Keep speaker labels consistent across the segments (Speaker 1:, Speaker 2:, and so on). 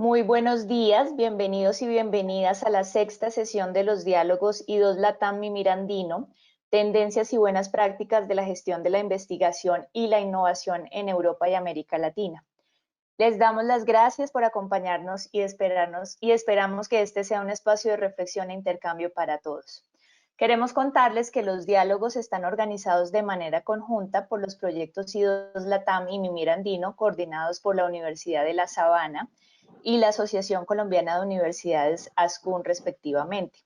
Speaker 1: Muy buenos días, bienvenidos y bienvenidas a la sexta sesión de los diálogos I2 LATAM y Mirandino, tendencias y buenas prácticas de la gestión de la investigación y la innovación en Europa y América Latina. Les damos las gracias por acompañarnos y esperamos que este sea un espacio de reflexión e intercambio para todos. Queremos contarles que los diálogos están organizados de manera conjunta por los proyectos I2 LATAM y Mi Mirandino, coordinados por la Universidad de La Sabana y la Asociación Colombiana de Universidades ASCUN respectivamente.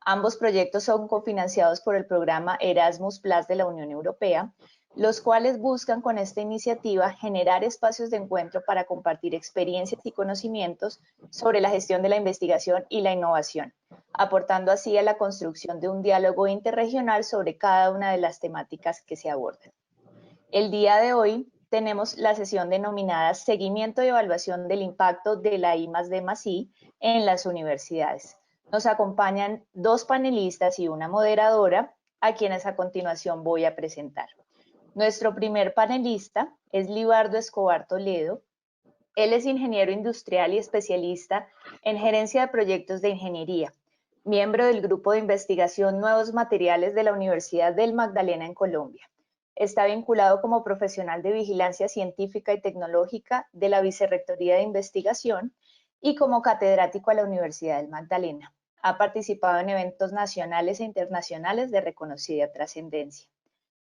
Speaker 1: Ambos proyectos son cofinanciados por el programa Erasmus Plus de la Unión Europea, los cuales buscan con esta iniciativa generar espacios de encuentro para compartir experiencias y conocimientos sobre la gestión de la investigación y la innovación, aportando así a la construcción de un diálogo interregional sobre cada una de las temáticas que se abordan. El día de hoy tenemos la sesión denominada Seguimiento y Evaluación del Impacto de la I+D+I en las universidades. Nos acompañan dos panelistas y una moderadora, a quienes a continuación voy a presentar. Nuestro primer panelista es Libardo Escobar Toledo. Él es ingeniero industrial y especialista en gerencia de proyectos de ingeniería, miembro del grupo de investigación Nuevos Materiales de la Universidad del Magdalena en Colombia. Está vinculado como profesional de vigilancia científica y tecnológica de la Vicerrectoría de Investigación y como catedrático a la Universidad del Magdalena. Ha participado en eventos nacionales e internacionales de reconocida trascendencia.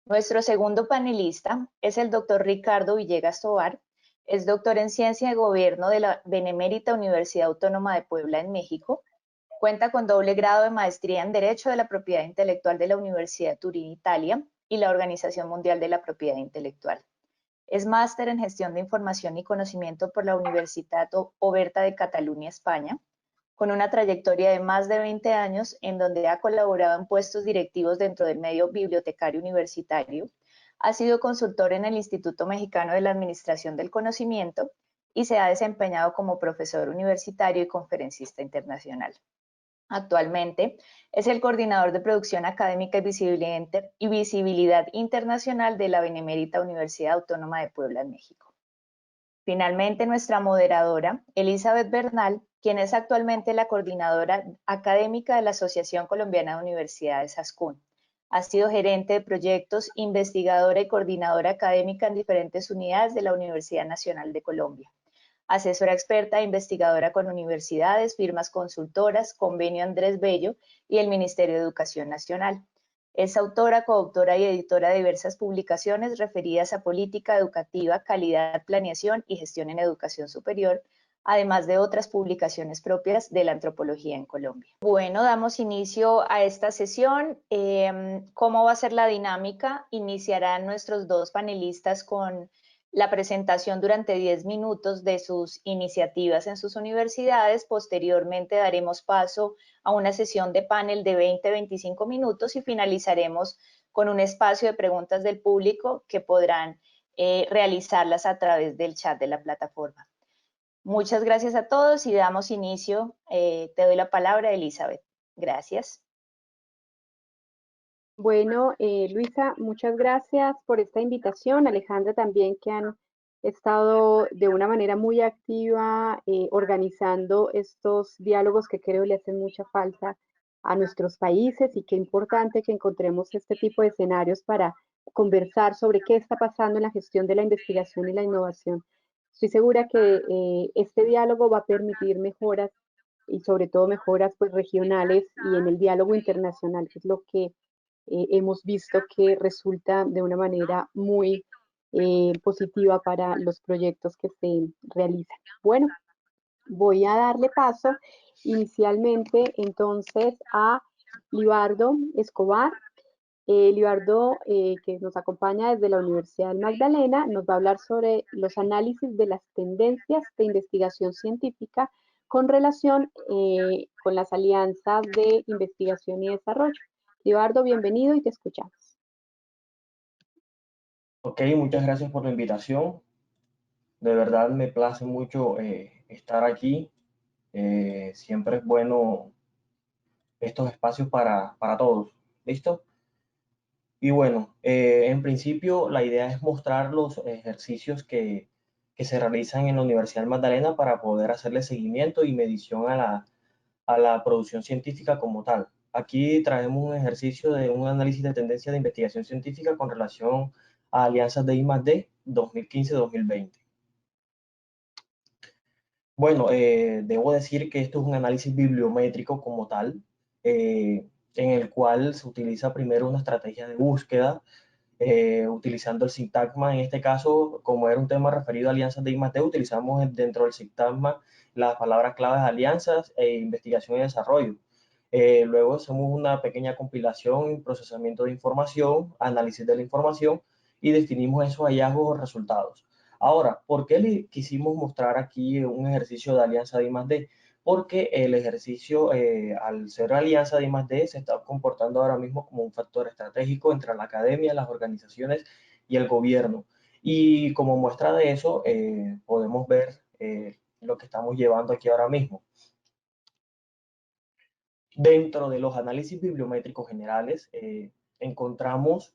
Speaker 1: Nuestro segundo panelista es el doctor Ricardo Villegas Tovar. Es doctor en Ciencia de Gobierno de la Benemérita Universidad Autónoma de Puebla en México. Cuenta con doble grado de maestría en Derecho de la Propiedad Intelectual de la Universidad de Turín, Italia, y la Organización Mundial de la Propiedad Intelectual. Es máster en Gestión de Información y Conocimiento por la Universitat Oberta de Cataluña, España, con una trayectoria de más de 20 años en donde ha colaborado en puestos directivos dentro del medio bibliotecario universitario. Ha sido consultor en el Instituto Mexicano de la Administración del Conocimiento y se ha desempeñado como profesor universitario y conferencista internacional. Actualmente es el coordinador de producción académica y visibilidad internacional de la Benemérita Universidad Autónoma de Puebla en México. Finalmente, nuestra moderadora, Elizabeth Bernal, quien es actualmente la coordinadora académica de la Asociación Colombiana de Universidades ASCUN. Ha sido gerente de proyectos, investigadora y coordinadora académica en diferentes unidades de la Universidad Nacional de Colombia. Asesora experta e investigadora con universidades, firmas consultoras, Convenio Andrés Bello y el Ministerio de Educación Nacional. Es autora, coautora y editora de diversas publicaciones referidas a política educativa, calidad, planeación y gestión en educación superior, además de otras publicaciones propias de la antropología en Colombia. Bueno, damos inicio a esta sesión. ¿Cómo va a ser la dinámica? Iniciarán nuestros dos panelistas con la presentación durante 10 minutos de sus iniciativas en sus universidades. Posteriormente daremos paso a una sesión de panel de 20-25 minutos y finalizaremos con un espacio de preguntas del público que podrán realizarlas a través del chat de la plataforma. Muchas gracias a todos y damos inicio. Te doy la palabra, Elizabeth. Gracias.
Speaker 2: Bueno, Luisa, muchas gracias por esta invitación. Alejandra también, que han estado de una manera muy activa organizando estos diálogos que creo le hacen mucha falta a nuestros países, y qué importante que encontremos este tipo de escenarios para conversar sobre qué está pasando en la gestión de la investigación y la innovación. Estoy segura que este diálogo va a permitir mejoras, y sobre todo mejoras pues regionales y en el diálogo internacional, que es lo que hemos visto que resulta de una manera muy positiva para los proyectos que se realizan. Bueno, voy a darle paso inicialmente entonces a Libardo Escobar. Libardo, que nos acompaña desde la Universidad del Magdalena, nos va a hablar sobre los análisis de las tendencias de investigación científica con relación con las alianzas de investigación y desarrollo. Libardo, bienvenido y te escuchamos.
Speaker 3: Ok, muchas gracias por la invitación. De verdad me place mucho estar aquí. Siempre es bueno estos espacios para todos. ¿Listo? Y bueno, en principio la idea es mostrar los ejercicios que que se realizan en la Universidad Magdalena para poder hacerle seguimiento y medición a la producción científica como tal. Aquí traemos un ejercicio de un análisis de tendencia de investigación científica con relación a alianzas de I+D 2015-2020. Bueno, debo decir que esto es un análisis bibliométrico como tal, en el cual se utiliza primero una estrategia de búsqueda, utilizando el sintagma. En este caso, como era un tema referido a alianzas de I+D, utilizamos dentro del sintagma las palabras claves alianzas e investigación y desarrollo. Luego hacemos una pequeña compilación, procesamiento de información, análisis de la información y definimos esos hallazgos o resultados. Ahora, ¿por qué le quisimos mostrar aquí un ejercicio de alianza de I+D? Porque el ejercicio, al ser alianza de I+D, se está comportando ahora mismo como un factor estratégico entre la academia, las organizaciones y el gobierno. Y como muestra de eso, podemos ver lo que estamos llevando aquí ahora mismo. Dentro de los análisis bibliométricos generales, encontramos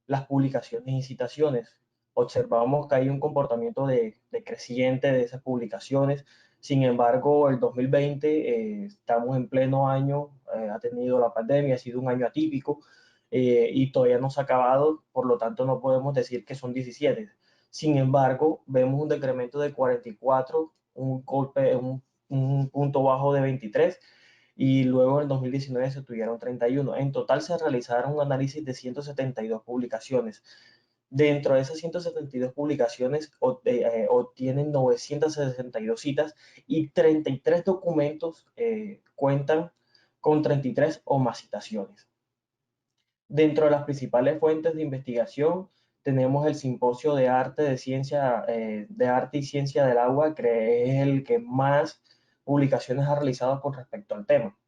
Speaker 3: las publicaciones y citaciones. Observamos que hay un comportamiento de creciente de esas publicaciones. Sin embargo, el 2020, estamos en pleno año, ha tenido la pandemia, ha sido un año atípico, y todavía no se ha acabado, por lo tanto no podemos decir que son 17. Sin embargo, vemos un decremento de 44, un golpe, un punto bajo de 23, y luego en el 2019 se tuvieron 31. En total se realizaron un análisis de 172 publicaciones. Dentro de esas 172 publicaciones obtienen 962 citas y 33 documentos cuentan con 33 o más citaciones. Dentro de las principales fuentes de investigación tenemos el Simposio de Arte, de Arte y Ciencia del Agua, que es el que más publicaciones ha realizado con respecto al tema.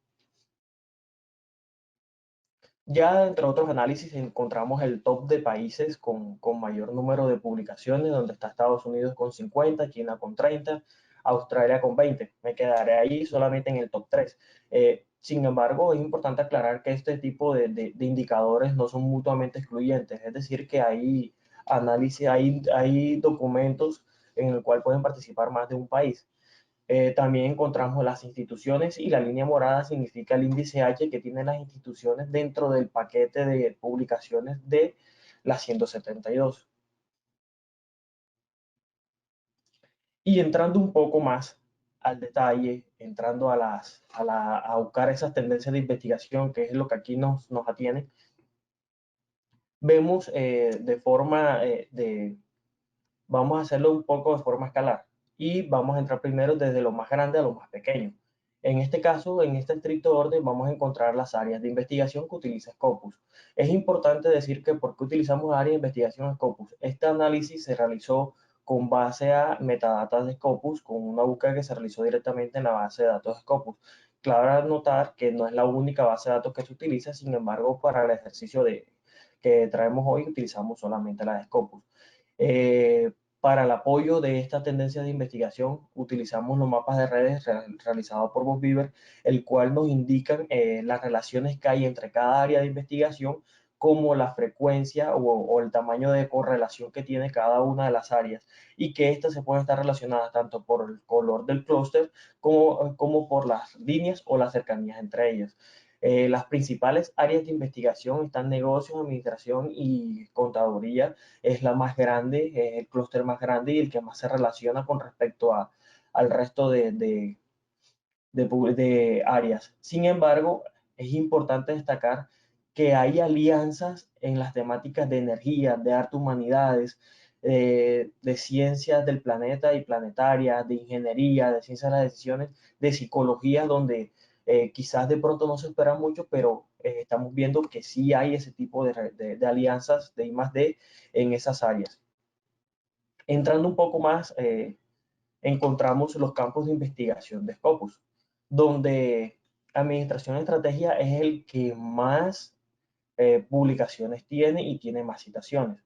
Speaker 3: Ya entre otros análisis encontramos el top de países con mayor número de publicaciones, donde está Estados Unidos con 50, China con 30, Australia con 20. Me quedaré ahí solamente en el top 3. Sin embargo, es importante aclarar que este tipo de indicadores no son mutuamente excluyentes, es decir, que hay análisis, hay documentos en el cual pueden participar más de un país. También encontramos las instituciones y la línea morada significa el índice H que tienen las instituciones dentro del paquete de publicaciones de las 172. Y entrando un poco más al detalle, entrando a buscar esas tendencias de investigación, que es lo que aquí nos atiene, vemos vamos a hacerlo un poco de forma escalar y vamos a entrar primero desde lo más grande a lo más pequeño. En este caso, en este estricto orden, vamos a encontrar las áreas de investigación que utiliza Scopus. Es importante decir que ¿por qué utilizamos áreas de investigación Scopus? Este análisis se realizó con base a metadatas de Scopus, con una búsqueda que se realizó directamente en la base de datos de Scopus. Claro notar que no es la única base de datos que se utiliza, sin embargo, para el ejercicio que traemos hoy utilizamos solamente la de Scopus. Para el apoyo de esta tendencia de investigación utilizamos los mapas de redes realizados por Bosbeaver, el cual nos indican las relaciones que hay entre cada área de investigación, como la frecuencia o el tamaño de correlación que tiene cada una de las áreas, y que éstas se pueden estar relacionadas tanto por el color del clúster como por las líneas o las cercanías entre ellas. Las principales áreas de investigación están negocios, administración y contaduría. Es la más grande, es el clúster más grande y el que más se relaciona con respecto al resto de áreas. Sin embargo, es importante destacar que hay alianzas en las temáticas de energía, de arte, humanidades, de ciencias del planeta y planetarias, de ingeniería, de ciencias de las decisiones, de psicología, donde quizás de pronto no se espera mucho, pero estamos viendo que sí hay ese tipo de alianzas de I+D en esas áreas. Entrando un poco más, encontramos los campos de investigación de Scopus, donde administración y estrategia es el que más publicaciones tiene y tiene más citaciones.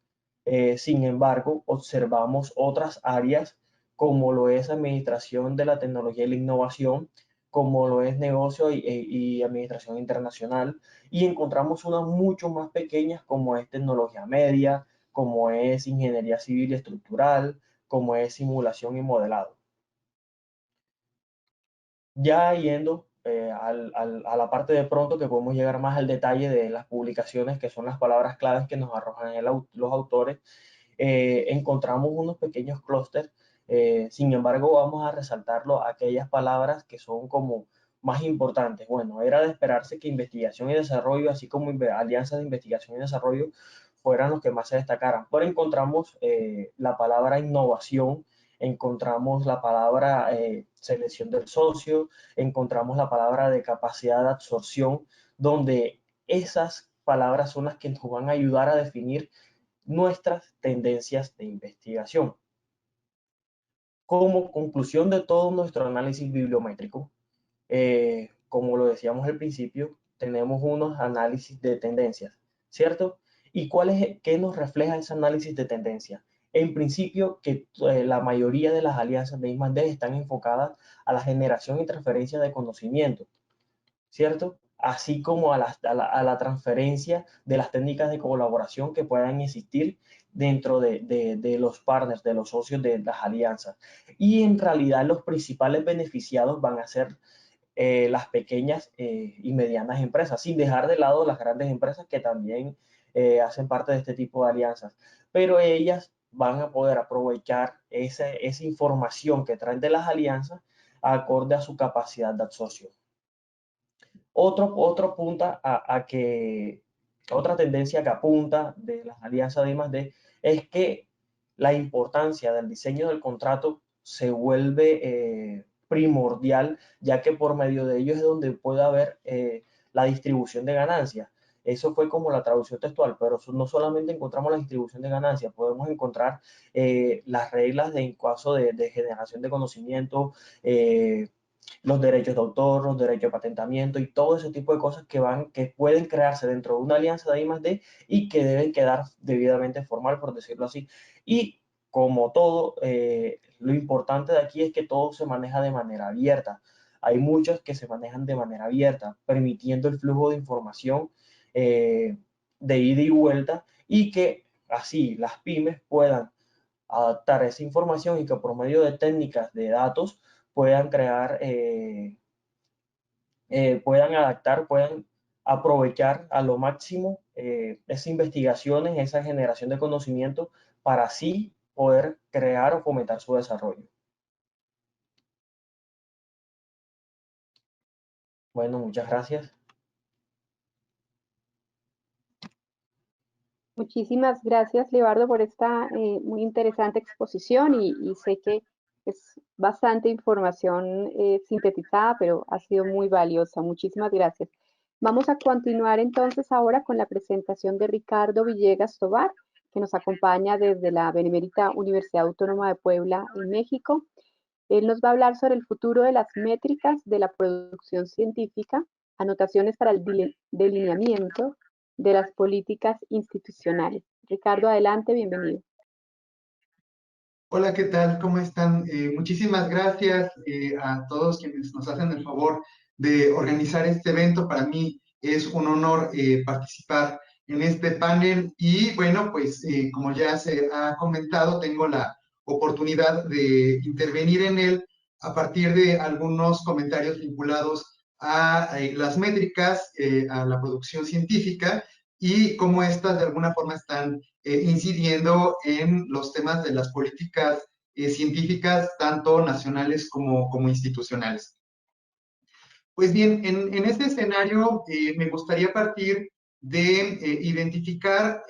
Speaker 3: Sin embargo, observamos otras áreas como lo es administración de la tecnología y la innovación, como lo es negocio y administración internacional, y encontramos unas mucho más pequeñas como es tecnología media, como es ingeniería civil y estructural, como es simulación y modelado. Ya yendo a la parte de pronto, que podemos llegar más al detalle de las publicaciones, que son las palabras claves que nos arrojan los autores, encontramos unos pequeños clústeres. Sin embargo, vamos a resaltarlo aquellas palabras que son como más importantes. Bueno, era de esperarse que investigación y desarrollo, así como alianzas de investigación y desarrollo, fueran los que más se destacaran. Pero encontramos la palabra innovación, encontramos la palabra selección del socio, encontramos la palabra de capacidad de absorción, donde esas palabras son las que nos van a ayudar a definir nuestras tendencias de investigación. Como conclusión de todo nuestro análisis bibliométrico, como lo decíamos al principio, tenemos unos análisis de tendencias, ¿cierto? ¿Y qué nos refleja ese análisis de tendencias? En principio, que la mayoría de las alianzas de I+D están enfocadas a la generación y transferencia de conocimiento, ¿cierto? Así como a la transferencia de las técnicas de colaboración que puedan existir dentro de los partners, de los socios de las alianzas. Y en realidad los principales beneficiados van a ser las pequeñas y medianas empresas, sin dejar de lado las grandes empresas que también hacen parte de este tipo de alianzas. Pero ellas van a poder aprovechar esa información que traen de las alianzas acorde a su capacidad de absorción. Otra tendencia que apunta de las alianzas de I+D es que la importancia del diseño del contrato se vuelve primordial, ya que por medio de ello es donde puede haber la distribución de ganancias. Eso fue como la traducción textual, pero no solamente encontramos la distribución de ganancias, podemos encontrar las reglas en caso de generación de conocimiento, los derechos de autor, los derechos de patentamiento y todo ese tipo de cosas que pueden crearse dentro de una alianza de I+D y que deben quedar debidamente formal, por decirlo así. Y como todo, lo importante de aquí es que todo se maneja de manera abierta. Hay muchos que se manejan de manera abierta, permitiendo el flujo de información de ida y vuelta, y que así las pymes puedan adaptar esa información y que por medio de técnicas de datos puedan crear, puedan adaptar, puedan aprovechar a lo máximo esas investigaciones, esa generación de conocimiento para así poder crear o fomentar su desarrollo. Bueno, muchas gracias.
Speaker 2: Muchísimas gracias, Leonardo, por esta muy interesante exposición y sé que es bastante información sintetizada, pero ha sido muy valiosa. Muchísimas gracias. Vamos a continuar entonces ahora con la presentación de Ricardo Villegas Tovar, que nos acompaña desde la Benemérita Universidad Autónoma de Puebla en México. Él nos va a hablar sobre el futuro de las métricas de la producción científica, anotaciones para el delineamiento de las políticas institucionales. Ricardo, adelante, bienvenido.
Speaker 4: Hola, ¿qué tal? ¿Cómo están? Muchísimas gracias a todos quienes nos hacen el favor de organizar este evento. Para mí es un honor participar en este panel y bueno, pues como ya se ha comentado, tengo la oportunidad de intervenir en él a partir de algunos comentarios vinculados a las métricas, a la producción científica y cómo estas de alguna forma están incidiendo en los temas de las políticas científicas, tanto nacionales como institucionales. Pues bien, en este escenario me gustaría partir de identificar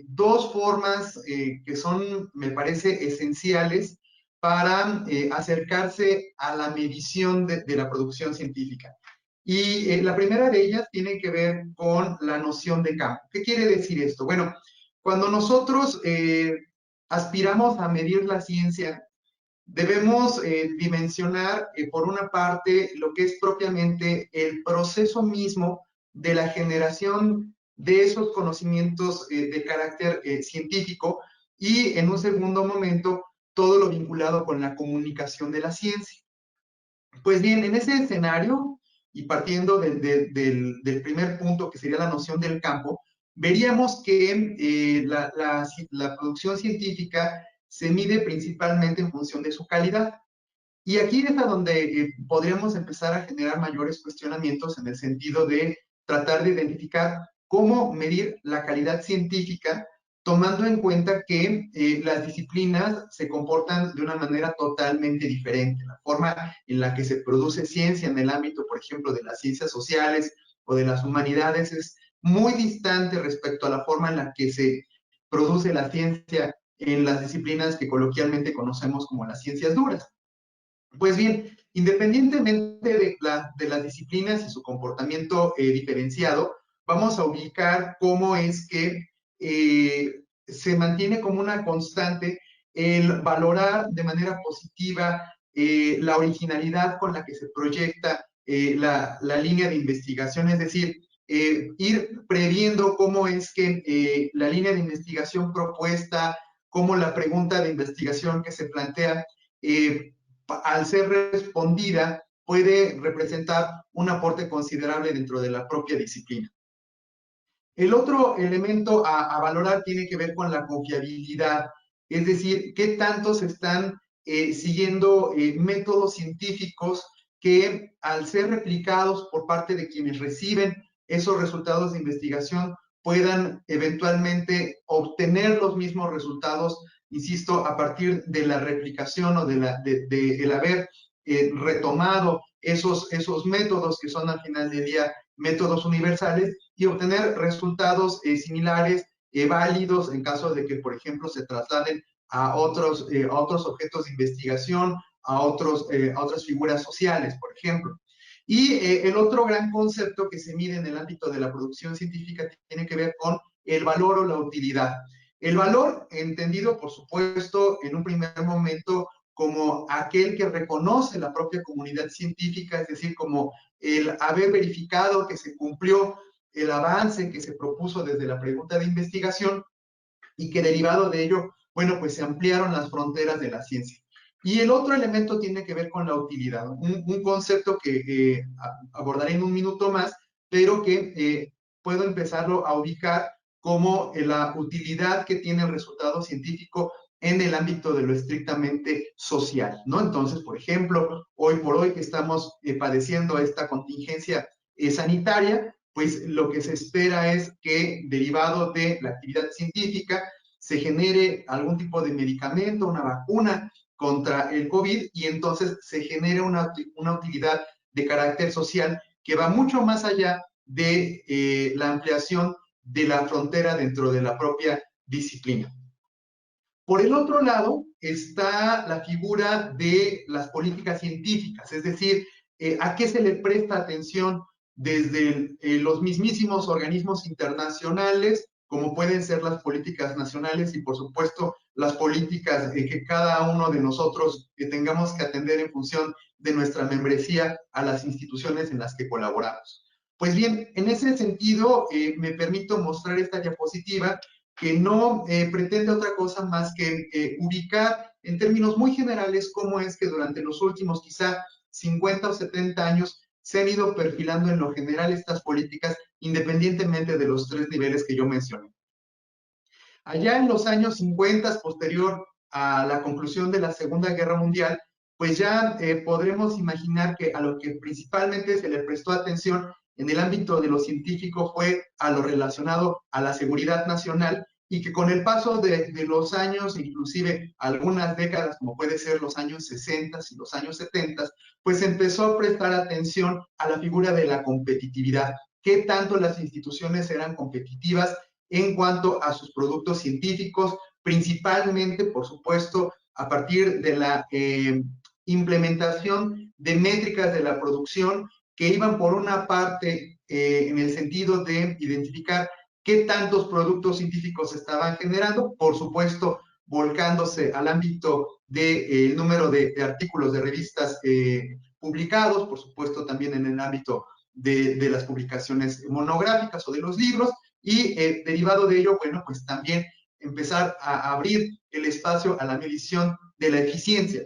Speaker 4: dos formas que son, me parece, esenciales para acercarse a la medición de la producción científica. Y la primera de ellas tiene que ver con la noción de campo. ¿Qué quiere decir esto? Bueno, cuando nosotros aspiramos a medir la ciencia, debemos dimensionar, por una parte, lo que es propiamente el proceso mismo de la generación de esos conocimientos de carácter científico y, en un segundo momento, todo lo vinculado con la comunicación de la ciencia. Pues bien, en ese escenario, y partiendo del primer punto, que sería la noción del campo, veríamos que la producción científica se mide principalmente en función de su calidad. Y aquí es a donde podríamos empezar a generar mayores cuestionamientos en el sentido de tratar de identificar cómo medir la calidad científica, tomando en cuenta que las disciplinas se comportan de una manera totalmente diferente. La forma en la que se produce ciencia en el ámbito, por ejemplo, de las ciencias sociales o de las humanidades es muy distante respecto a la forma en la que se produce la ciencia en las disciplinas que coloquialmente conocemos como las ciencias duras. Pues bien, independientemente de las disciplinas y su comportamiento diferenciado, vamos a ubicar cómo es que se mantiene como una constante el valorar de manera positiva la originalidad con la que se proyecta la línea de investigación, es decir, ir previendo cómo es que la línea de investigación propuesta, cómo la pregunta de investigación que se plantea, al ser respondida, puede representar un aporte considerable dentro de la propia disciplina. El otro elemento a valorar tiene que ver con la confiabilidad, es decir, qué tanto se están siguiendo métodos científicos que al ser replicados por parte de quienes reciben esos resultados de investigación puedan eventualmente obtener los mismos resultados, insisto, a partir de la replicación o de el haber retomado esos métodos que son al final del día métodos universales y obtener resultados similares, válidos en caso de que, por ejemplo, se trasladen a otros objetos de investigación, a otras figuras sociales, por ejemplo. Y el otro gran concepto que se mide en el ámbito de la producción científica tiene que ver con el valor o la utilidad. El valor, entendido, por supuesto, en un primer momento como aquel que reconoce la propia comunidad científica, es decir, como el haber verificado que se cumplió el avance que se propuso desde la pregunta de investigación y que derivado de ello, bueno, pues se ampliaron las fronteras de la ciencia. Y el otro elemento tiene que ver con la utilidad, un concepto que abordaré en un minuto más, pero que puedo empezarlo a ubicar como la utilidad que tiene el resultado científico en el ámbito de lo estrictamente social, ¿no? Entonces, por ejemplo, hoy por hoy que estamos padeciendo esta contingencia sanitaria, pues lo que se espera es que, derivado de la actividad científica, se genere algún tipo de medicamento, una vacuna contra el COVID, y entonces se genere una utilidad de carácter social que va mucho más allá de la ampliación de la frontera dentro de la propia disciplina. Por el otro lado está la figura de las políticas científicas, es decir, a qué se le presta atención desde los mismísimos organismos internacionales, como pueden ser las políticas nacionales y, por supuesto, las políticas que cada uno de nosotros tengamos que atender en función de nuestra membresía a las instituciones en las que colaboramos. Pues bien, en ese sentido, me permito mostrar esta diapositiva que no pretende otra cosa más que ubicar en términos muy generales cómo es que durante los últimos quizá 50 o 70 años se han ido perfilando en lo general estas políticas independientemente de los tres niveles que yo mencioné. Allá en los años 50, posterior a la conclusión de la Segunda Guerra Mundial, pues ya podremos imaginar que a lo que principalmente se le prestó atención en el ámbito de lo científico fue a lo relacionado a la seguridad nacional, y que con el paso de los años, inclusive algunas décadas, como puede ser los años 60 y los años 70, pues empezó a prestar atención a la figura de la competitividad. ¿Qué tanto las instituciones eran competitivas en cuanto a sus productos científicos? Principalmente, por supuesto, a partir de la implementación de métricas de la producción que iban por una parte en el sentido de identificar qué tantos productos científicos se estaban generando, por supuesto, volcándose al ámbito del número de artículos de revistas publicados, por supuesto también en el ámbito de las publicaciones monográficas o de los libros, y derivado de ello, bueno, pues también empezar a abrir el espacio a la medición de la eficiencia.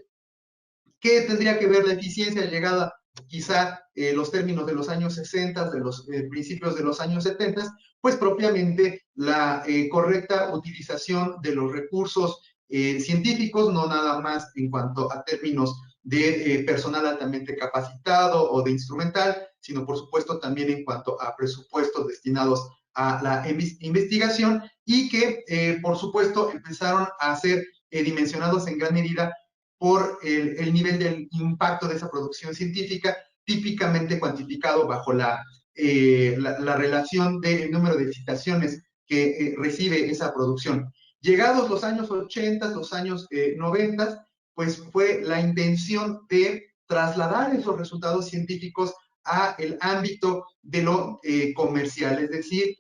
Speaker 4: ¿Qué tendría que ver la eficiencia llegada quizá los términos de los años 60, de los principios de los años 70? Pues propiamente la correcta utilización de los recursos científicos, no nada más en cuanto a términos de personal altamente capacitado o de instrumental, sino por supuesto también en cuanto a presupuestos destinados a la investigación y que por supuesto empezaron a ser dimensionados en gran medida por el nivel del impacto de esa producción científica, típicamente cuantificado bajo la relación del número de citaciones que recibe esa producción. Llegados los años 80, los años 90, pues fue la intención de trasladar esos resultados científicos a el ámbito de lo comercial, es decir,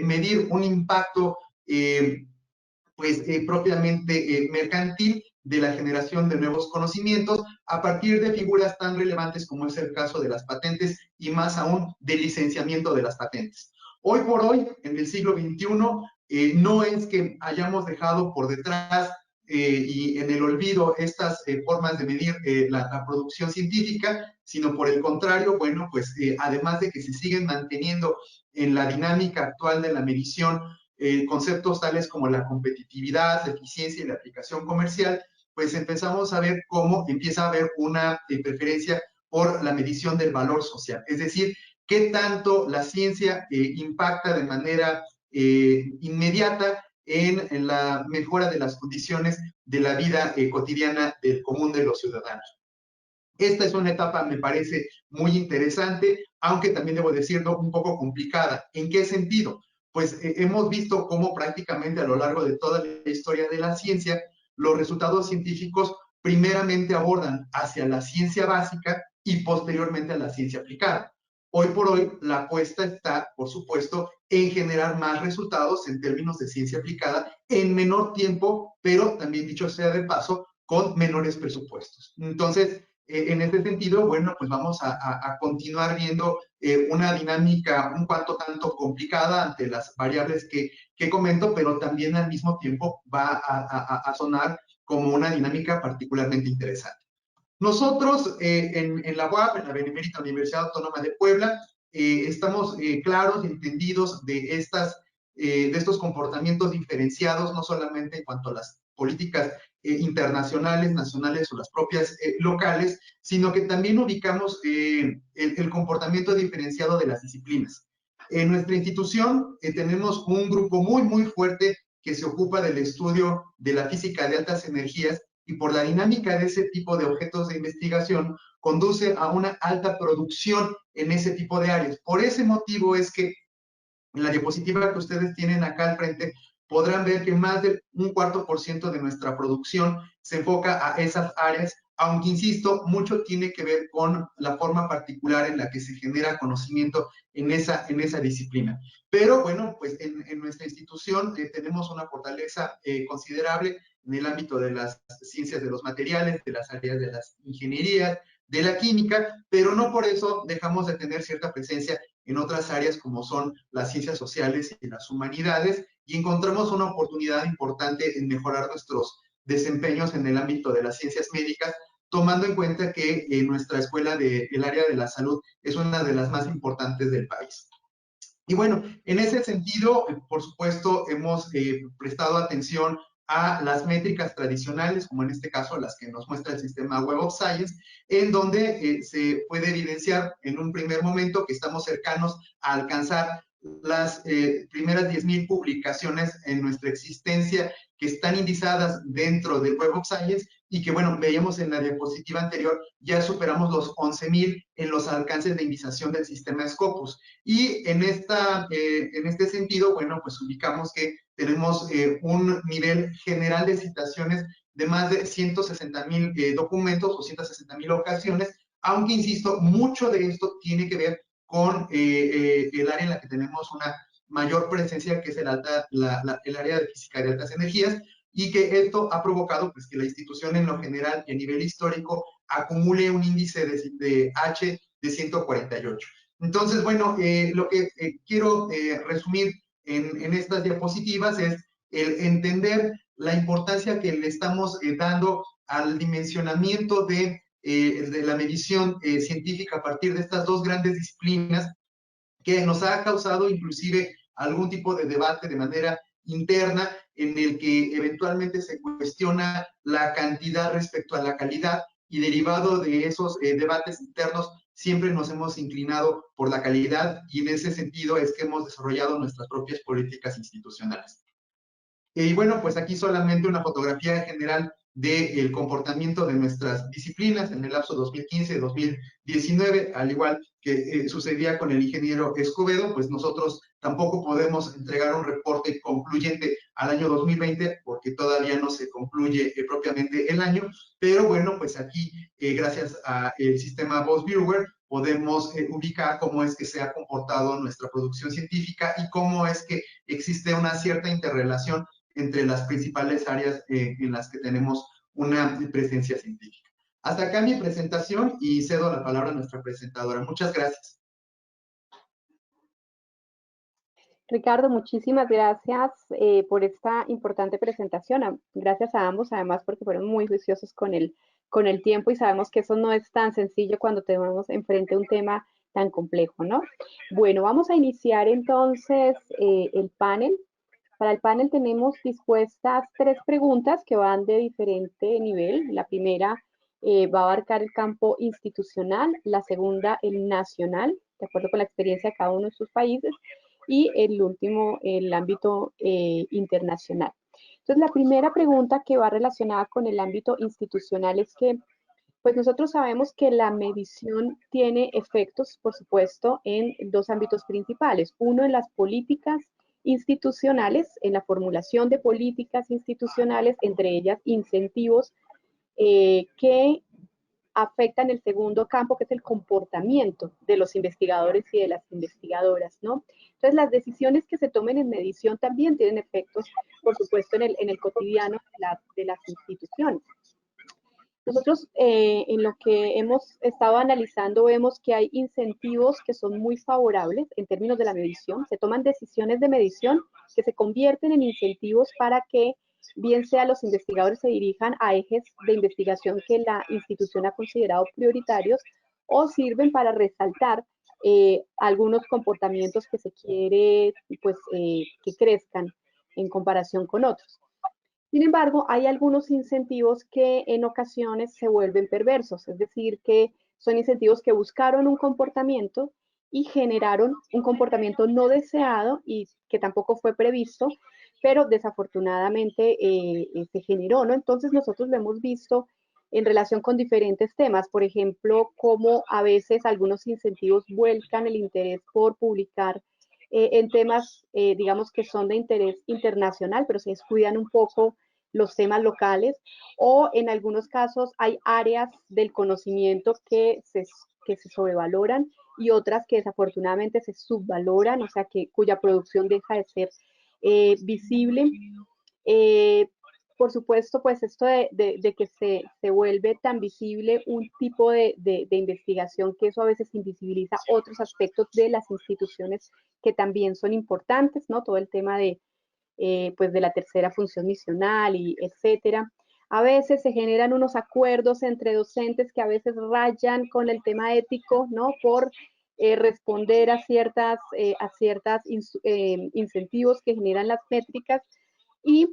Speaker 4: medir un impacto propiamente mercantil de la generación de nuevos conocimientos a partir de figuras tan relevantes como es el caso de las patentes y más aún del licenciamiento de las patentes. Hoy por hoy, en el siglo XXI, no es que hayamos dejado por detrás y en el olvido estas formas de medir la producción científica, sino por el contrario, bueno, pues además de que se siguen manteniendo en la dinámica actual de la medición conceptos tales como la competitividad, la eficiencia y la aplicación comercial, pues empezamos a ver cómo empieza a haber una preferencia por la medición del valor social. Es decir, qué tanto la ciencia impacta de manera inmediata en la mejora de las condiciones de la vida cotidiana del común de los ciudadanos. Esta es una etapa, me parece, muy interesante, aunque también debo decirlo, un poco complicada. ¿En qué sentido? Pues hemos visto cómo prácticamente a lo largo de toda la historia de la ciencia, los resultados científicos primeramente abordan hacia la ciencia básica y posteriormente a la ciencia aplicada. Hoy por hoy, la apuesta está, por supuesto, en generar más resultados en términos de ciencia aplicada en menor tiempo, pero también dicho sea de paso, con menores presupuestos. Entonces, en este sentido, bueno, pues vamos a continuar viendo una dinámica un cuanto tanto complicada ante las variables que comento, pero también al mismo tiempo va a sonar como una dinámica particularmente interesante. Nosotros en la UAP, en la Benemérita Universidad Autónoma de Puebla, estamos claros y entendidos de estos comportamientos diferenciados, no solamente en cuanto a las políticas internacionales, nacionales o las propias locales, sino que también ubicamos el comportamiento diferenciado de las disciplinas. En nuestra institución tenemos un grupo muy, muy fuerte que se ocupa del estudio de la física de altas energías y por la dinámica de ese tipo de objetos de investigación conduce a una alta producción en ese tipo de áreas. Por ese motivo es que en la diapositiva que ustedes tienen acá al frente podrán ver que más del 1/4% de nuestra producción se enfoca a esas áreas, aunque insisto, mucho tiene que ver con la forma particular en la que se genera conocimiento en esa disciplina. Pero bueno, pues en nuestra institución tenemos una fortaleza considerable en el ámbito de las ciencias de los materiales, de las áreas de las ingenierías, de la química, pero no por eso dejamos de tener cierta presencia en otras áreas como son las ciencias sociales y las humanidades, y encontramos una oportunidad importante en mejorar nuestros desempeños en el ámbito de las ciencias médicas, tomando en cuenta que nuestra escuela del área de la salud es una de las más importantes del país. Y bueno, en ese sentido, por supuesto, hemos prestado atención a las métricas tradicionales, como en este caso las que nos muestra el sistema Web of Science, en donde se puede evidenciar en un primer momento que estamos cercanos a alcanzar las primeras 10,000 publicaciones en nuestra existencia que están indizadas dentro del Web of Science y que, bueno, veíamos en la diapositiva anterior, ya superamos los 11,000 en los alcances de indización del sistema Scopus. Y en este sentido, bueno, pues ubicamos que tenemos un nivel general de citaciones de más de 160,000 documentos o 160,000 ocasiones, aunque insisto, mucho de esto tiene que ver con el área en la que tenemos una mayor presencia, que es el área de física de altas energías, y que esto ha provocado pues, que la institución en lo general y a nivel histórico acumule un índice de H de 148. Entonces, bueno, lo que quiero resumir en estas diapositivas es el entender la importancia que le estamos dando al dimensionamiento de la medición científica a partir de estas dos grandes disciplinas que nos ha causado inclusive algún tipo de debate de manera interna en el que eventualmente se cuestiona la cantidad respecto a la calidad, y derivado de esos debates internos siempre nos hemos inclinado por la calidad, y en ese sentido es que hemos desarrollado nuestras propias políticas institucionales. Y bueno, pues aquí solamente una fotografía general del comportamiento de nuestras disciplinas en el lapso 2015-2019, al igual que sucedía con el ingeniero Escobedo, pues nosotros tampoco podemos entregar un reporte concluyente al año 2020 porque todavía no se concluye propiamente el año, pero bueno, pues aquí gracias al sistema BOSS-Viewer podemos ubicar cómo es que se ha comportado nuestra producción científica y cómo es que existe una cierta interrelación entre las principales áreas en las que tenemos una presencia científica. Hasta acá mi presentación y cedo la palabra a nuestra presentadora. Muchas gracias.
Speaker 2: Ricardo, muchísimas gracias por esta importante presentación. Gracias a ambos, además, porque fueron muy juiciosos con el tiempo y sabemos que eso no es tan sencillo cuando tenemos enfrente un tema tan complejo, ¿no? Bueno, vamos a iniciar entonces el panel. Para el panel tenemos dispuestas 3 preguntas que van de diferente nivel. La primera va a abarcar el campo institucional, la segunda el nacional, de acuerdo con la experiencia de cada uno de sus países, y el último el ámbito internacional. Entonces, la primera pregunta que va relacionada con el ámbito institucional es que pues nosotros sabemos que la medición tiene efectos, por supuesto, en 2 ámbitos principales. Uno, en las políticas institucionales, en la formulación de políticas institucionales, entre ellas incentivos que afectan el segundo campo, que es el comportamiento de los investigadores y de las investigadoras, ¿no? Entonces, las decisiones que se tomen en medición también tienen efectos, por supuesto, en el cotidiano de las instituciones. Nosotros en lo que hemos estado analizando vemos que hay incentivos que son muy favorables en términos de la medición. Se toman decisiones de medición que se convierten en incentivos para que bien sea los investigadores se dirijan a ejes de investigación que la institución ha considerado prioritarios o sirven para resaltar algunos comportamientos que se quiere pues, que crezcan en comparación con otros. Sin embargo, hay algunos incentivos que en ocasiones se vuelven perversos, es decir, que son incentivos que buscaron un comportamiento y generaron un comportamiento no deseado y que tampoco fue previsto, pero desafortunadamente se generó, ¿no? Entonces nosotros lo hemos visto en relación con diferentes temas, por ejemplo, cómo a veces algunos incentivos vuelcan el interés por publicar en temas, digamos, que son de interés internacional, pero se descuidan un poco los temas locales, o en algunos casos hay áreas del conocimiento que se sobrevaloran y otras que desafortunadamente se subvaloran, o sea, cuya producción deja de ser visible. Por supuesto, pues esto de que se vuelve tan visible un tipo de investigación, que eso a veces invisibiliza otros aspectos de las instituciones que también son importantes, ¿no? Todo el tema pues de la tercera función misional y etcétera. A veces se generan unos acuerdos entre docentes que a veces rayan con el tema ético, ¿no? Por responder a ciertas incentivos que generan las métricas, y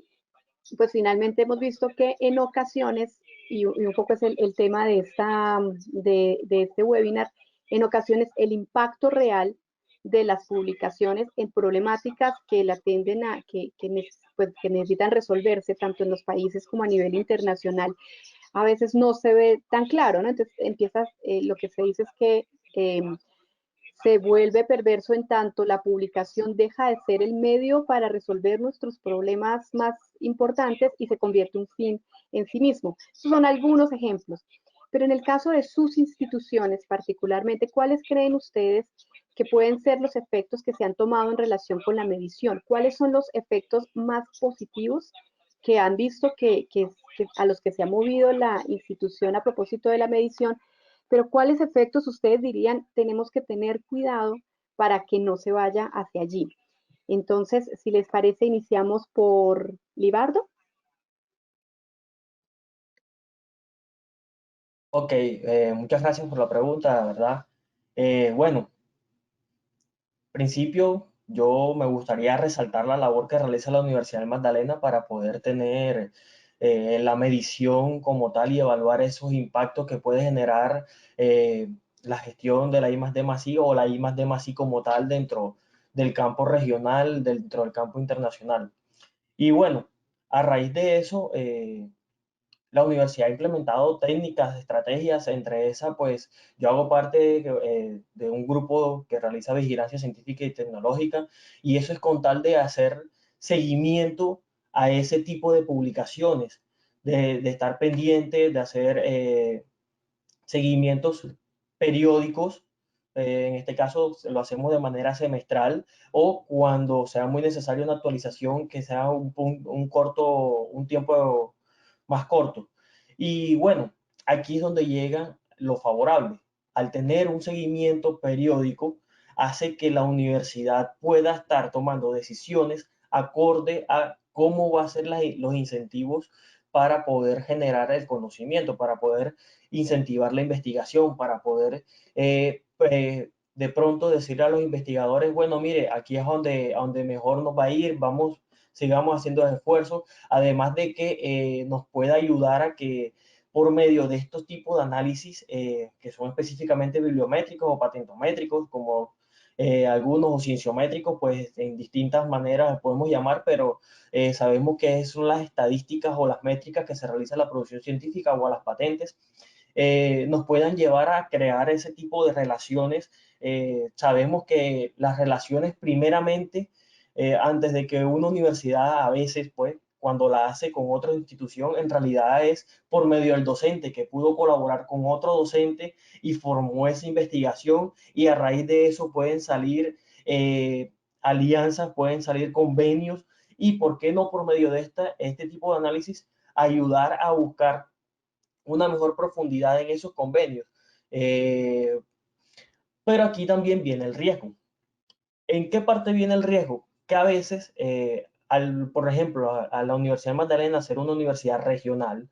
Speaker 2: pues finalmente hemos visto que en ocasiones, y un poco es el tema de este webinar, en ocasiones el impacto real de las publicaciones en problemáticas que la tienden a, pues, que necesitan resolverse tanto en los países como a nivel internacional, a veces no se ve tan claro, ¿no? Entonces lo que se dice es que se vuelve perverso en tanto la publicación deja de ser el medio para resolver nuestros problemas más importantes y se convierte en un fin en sí mismo. Estos son algunos ejemplos. Pero en el caso de sus instituciones particularmente, ¿cuáles creen ustedes que pueden ser los efectos que se han tomado en relación con la medición? ¿Cuáles son los efectos más positivos que han visto que a los que se ha movido la institución a propósito de la medición? Pero ¿cuáles efectos ustedes dirían tenemos que tener cuidado para que no se vaya hacia allí? Entonces, si les parece, iniciamos por Libardo.
Speaker 3: Ok, muchas gracias por la pregunta, ¿verdad? Bueno, en principio yo me gustaría resaltar la labor que realiza la Universidad del Magdalena para poder tener la medición como tal y evaluar esos impactos que puede generar la gestión de la I+D+I o la I+D+I como tal dentro del campo regional, dentro del campo internacional. Y bueno, a raíz de eso, la universidad ha implementado técnicas, estrategias, entre esas, pues yo hago parte de un grupo que realiza vigilancia científica y tecnológica, y eso es con tal de hacer seguimiento a ese tipo de publicaciones, de estar pendiente, de hacer seguimientos periódicos. En este caso lo hacemos de manera semestral o cuando sea muy necesario una actualización que sea un tiempo más corto. Y bueno, aquí es donde llega lo favorable. Al tener un seguimiento periódico, hace que la universidad pueda estar tomando decisiones acorde a cómo va a ser los incentivos para poder generar el conocimiento, para poder incentivar la investigación, para poder de pronto decirle a los investigadores, bueno, mire, aquí es donde mejor nos va a ir, vamos, sigamos haciendo esfuerzos, además de que nos pueda ayudar a que por medio de estos tipos de análisis, que son específicamente bibliométricos o patentométricos, como algunos o cienciométricos, pues en distintas maneras podemos llamar, pero sabemos que son las estadísticas o las métricas que se realizan en la producción científica o a las patentes, nos puedan llevar a crear ese tipo de relaciones. Sabemos que las relaciones primeramente, antes de que una universidad a veces, pues, cuando la hace con otra institución, en realidad es por medio del docente que pudo colaborar con otro docente y formó esa investigación y a raíz de eso pueden salir alianzas, pueden salir convenios y por qué no por medio de este tipo de análisis ayudar a buscar una mejor profundidad en esos convenios. Eh, pero aquí también viene el riesgo. ¿En qué parte viene el riesgo? Que a veces, por ejemplo, a la Universidad de Magdalena ser una universidad regional,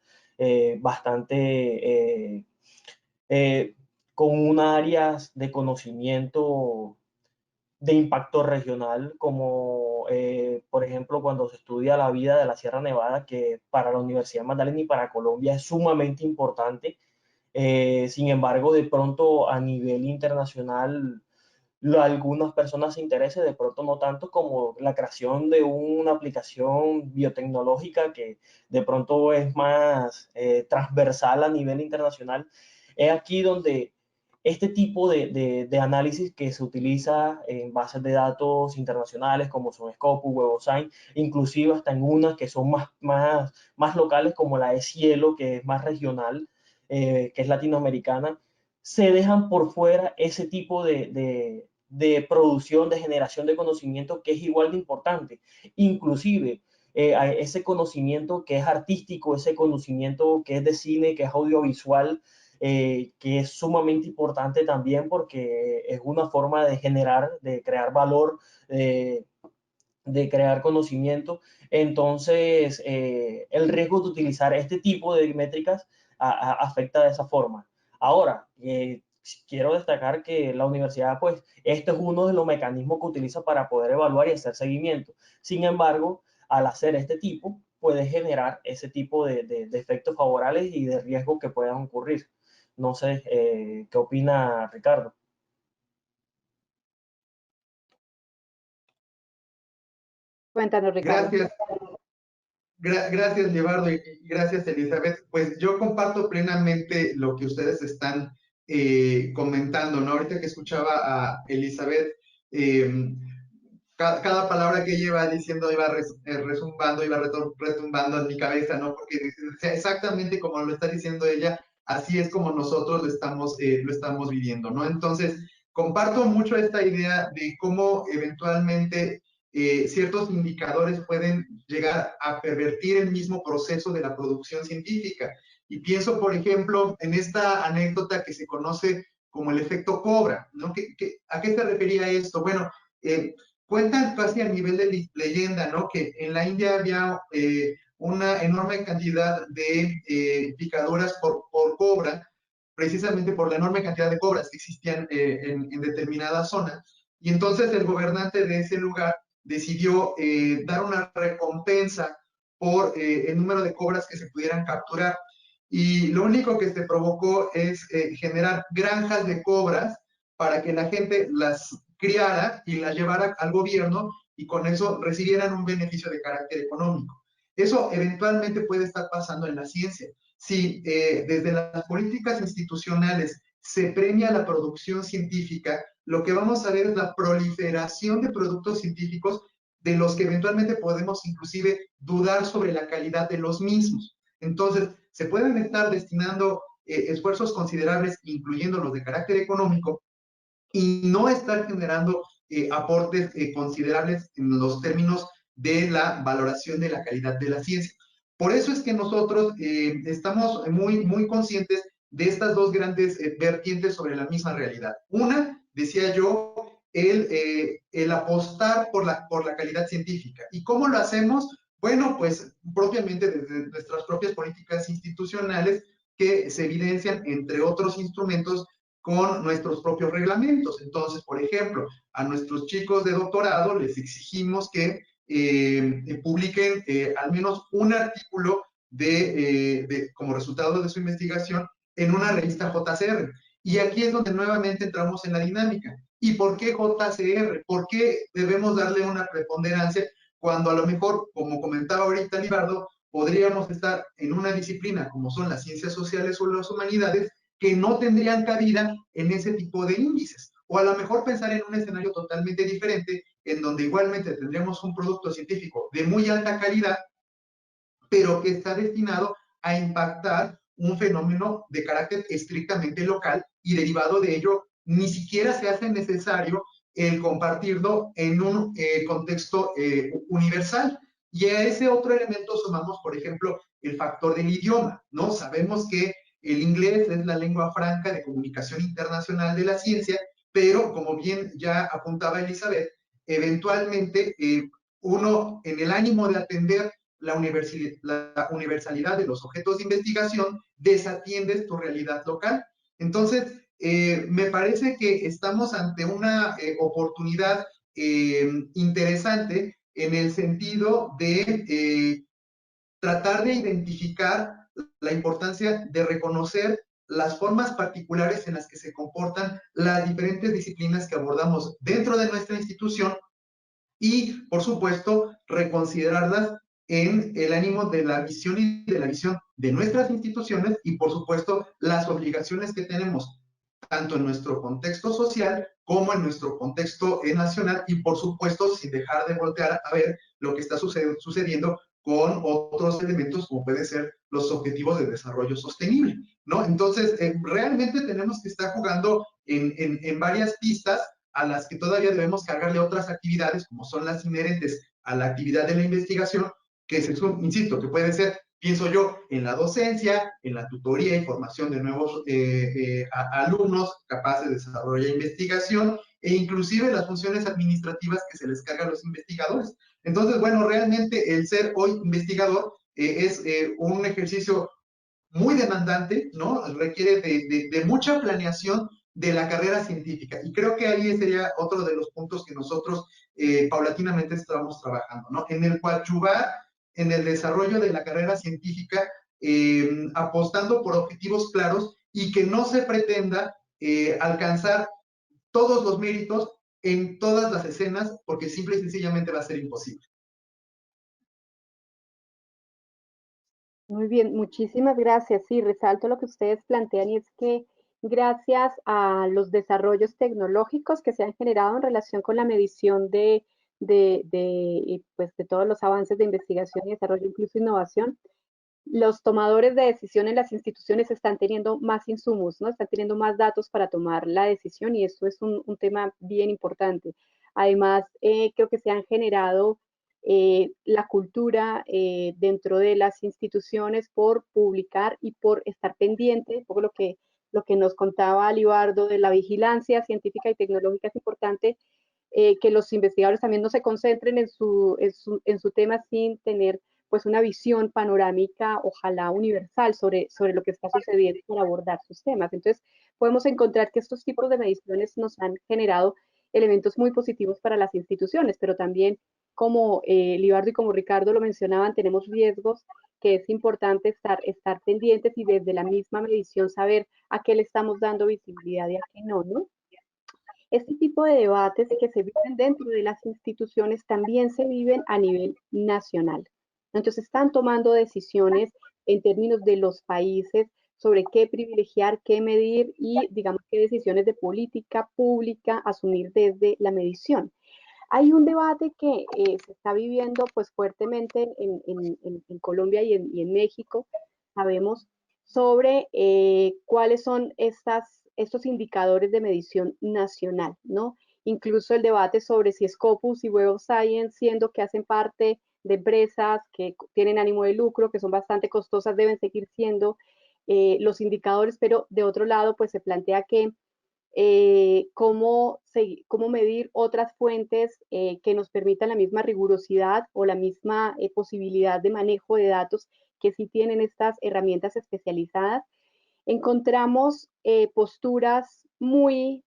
Speaker 3: bastante eh, con un áreas de conocimiento de impacto regional, como por ejemplo cuando se estudia la vida de la Sierra Nevada, que para la Universidad de Magdalena y para Colombia es sumamente importante. Sin embargo, de pronto a nivel internacional, algunas personas se interesen, de pronto no tanto como la creación de una aplicación biotecnológica que de pronto es más transversal a nivel internacional. Es aquí donde este tipo de análisis que se utiliza en bases de datos internacionales como son Scopus, Web of Science, inclusive hasta en unas que son más locales como la de Cielo, que es más regional, que es latinoamericana, se dejan por fuera ese tipo de producción, de generación de conocimiento que es igual de importante. Inclusive ese conocimiento que es artístico, ese conocimiento que es de cine, que es audiovisual, que es sumamente importante también porque es una forma de generar, de crear valor, de crear conocimiento. Entonces, el riesgo de utilizar este tipo de métricas afecta de esa forma. Ahora, quiero destacar que la universidad, pues, este es uno de los mecanismos que utiliza para poder evaluar y hacer seguimiento. Sin embargo, al hacer este tipo, puede generar ese tipo de efectos favorables y de riesgos que puedan ocurrir. No sé, ¿qué opina Ricardo?
Speaker 2: Cuéntanos, Ricardo.
Speaker 4: Gracias. Gracias, Leonardo, y gracias, Elizabeth. Pues yo comparto plenamente lo que ustedes están comentando, ¿no? Ahorita que escuchaba a Elizabeth, cada palabra que ella iba diciendo iba resumbando, iba retumbando en mi cabeza, ¿no? Porque exactamente como lo está diciendo ella, así es como nosotros lo estamos viviendo, ¿no? Entonces, comparto mucho esta idea de cómo eventualmente ciertos indicadores pueden llegar a pervertir el mismo proceso de la producción científica. Y pienso, por ejemplo, en esta anécdota que se conoce como el efecto Cobra, ¿no? ¿A qué se refería esto? Bueno, cuentan casi a nivel de leyenda, ¿no? Que en la India había una enorme cantidad de picaduras por cobra, precisamente por la enorme cantidad de cobras que existían en determinada zona. Y entonces el gobernante de ese lugar decidió dar una recompensa por el número de cobras que se pudieran capturar. Y lo único que se provocó es generar granjas de cobras para que la gente las criara y las llevara al gobierno y con eso recibieran un beneficio de carácter económico. Eso eventualmente puede estar pasando en la ciencia. Si desde las políticas institucionales se premia la producción científica, lo que vamos a ver es la proliferación de productos científicos de los que eventualmente podemos inclusive dudar sobre la calidad de los mismos. Entonces, se pueden estar destinando esfuerzos considerables, incluyendo los de carácter económico, y no estar generando aportes considerables en los términos de la valoración de la calidad de la ciencia. Por eso es que nosotros estamos muy conscientes de estas dos grandes vertientes sobre la misma realidad. Una, decía yo, el apostar por la calidad científica. ¿Y cómo lo hacemos? Bueno, pues propiamente desde nuestras propias políticas institucionales que se evidencian, entre otros instrumentos, con nuestros propios reglamentos. Entonces, por ejemplo, a nuestros chicos de doctorado les exigimos que publiquen al menos un artículo como resultado de su investigación en una revista JCR. Y aquí es donde nuevamente entramos en la dinámica. ¿Y por qué JCR? ¿Por qué debemos darle una preponderancia cuando a lo mejor, como comentaba ahorita Libardo, podríamos estar en una disciplina como son las ciencias sociales o las humanidades, que no tendrían cabida en ese tipo de índices? O a lo mejor pensar en un escenario totalmente diferente, en donde igualmente tendríamos un producto científico de muy alta calidad, pero que está destinado a impactar un fenómeno de carácter estrictamente local, y derivado de ello ni siquiera se hace necesario el compartirlo en un contexto universal. Y a ese otro elemento sumamos, por ejemplo, el factor del idioma, ¿no? Sabemos que el inglés es la lengua franca de comunicación internacional de la ciencia, pero como bien ya apuntaba Elizabeth, eventualmente uno, en el ánimo de atender la universalidad de los objetos de investigación, desatiendes tu realidad local. Entonces, me parece que estamos ante una oportunidad interesante en el sentido de tratar de identificar la importancia de reconocer las formas particulares en las que se comportan las diferentes disciplinas que abordamos dentro de nuestra institución, y, por supuesto, reconsiderarlas en el ánimo de la visión y de la visión de nuestras instituciones y, por supuesto, las obligaciones que tenemos tanto en nuestro contexto social como en nuestro contexto nacional, y, por supuesto, sin dejar de voltear a ver lo que está sucediendo con otros elementos como pueden ser los objetivos de desarrollo sostenible, ¿no? Entonces, realmente tenemos que estar jugando en varias pistas a las que todavía debemos cargarle otras actividades, como son las inherentes a la actividad de la investigación, que insisto, que puede ser, pienso yo, en la docencia, en la tutoría y formación de nuevos alumnos capaces de desarrollar investigación, e inclusive las funciones administrativas que se les cargan a los investigadores. Entonces, bueno, realmente el ser hoy investigador es un ejercicio muy demandante, ¿no? Requiere de mucha planeación de la carrera científica. Y creo que ahí sería otro de los puntos que nosotros paulatinamente estamos trabajando, ¿no? En el coadyuvar en el desarrollo de la carrera científica, apostando por objetivos claros y que no se pretenda alcanzar todos los méritos en todas las escenas, porque simple y sencillamente va a ser imposible.
Speaker 2: Muy bien, muchísimas gracias. Sí, resalto lo que ustedes plantean, y es que gracias a los desarrollos tecnológicos que se han generado en relación con la medición pues, de todos los avances de investigación y desarrollo, incluso innovación, los tomadores de decisión en las instituciones están teniendo más insumos, ¿no? Están teniendo más datos para tomar la decisión, y esto es un tema bien importante. Además, creo que se han generado la cultura dentro de las instituciones por publicar y por estar pendiente, un poco lo que nos contaba Libardo de la vigilancia científica y tecnológica. Es importante que los investigadores también no se concentren en su tema sin tener pues una visión panorámica, ojalá universal, sobre lo que está sucediendo para abordar sus temas. Entonces, podemos encontrar que estos tipos de mediciones nos han generado elementos muy positivos para las instituciones, pero también como Libardo y como Ricardo lo mencionaban, tenemos riesgos que es importante estar pendientes y desde la misma medición saber a qué le estamos dando visibilidad y a qué no, ¿no? Este tipo de debates que se viven dentro de las instituciones también se viven a nivel nacional. Entonces están tomando decisiones en términos de los países sobre qué privilegiar, qué medir y, digamos, qué decisiones de política pública asumir desde la medición. Hay un debate que se está viviendo pues fuertemente en Colombia y en México, sabemos, sobre cuáles son estos indicadores de medición nacional, ¿no? Incluso el debate sobre si Scopus y Web of Science, siendo que hacen parte de empresas que tienen ánimo de lucro, que son bastante costosas, deben seguir siendo los indicadores, pero de otro lado, pues se plantea que cómo medir otras fuentes que nos permitan la misma rigurosidad o la misma posibilidad de manejo de datos que sí tienen estas herramientas especializadas. Encontramos posturas muy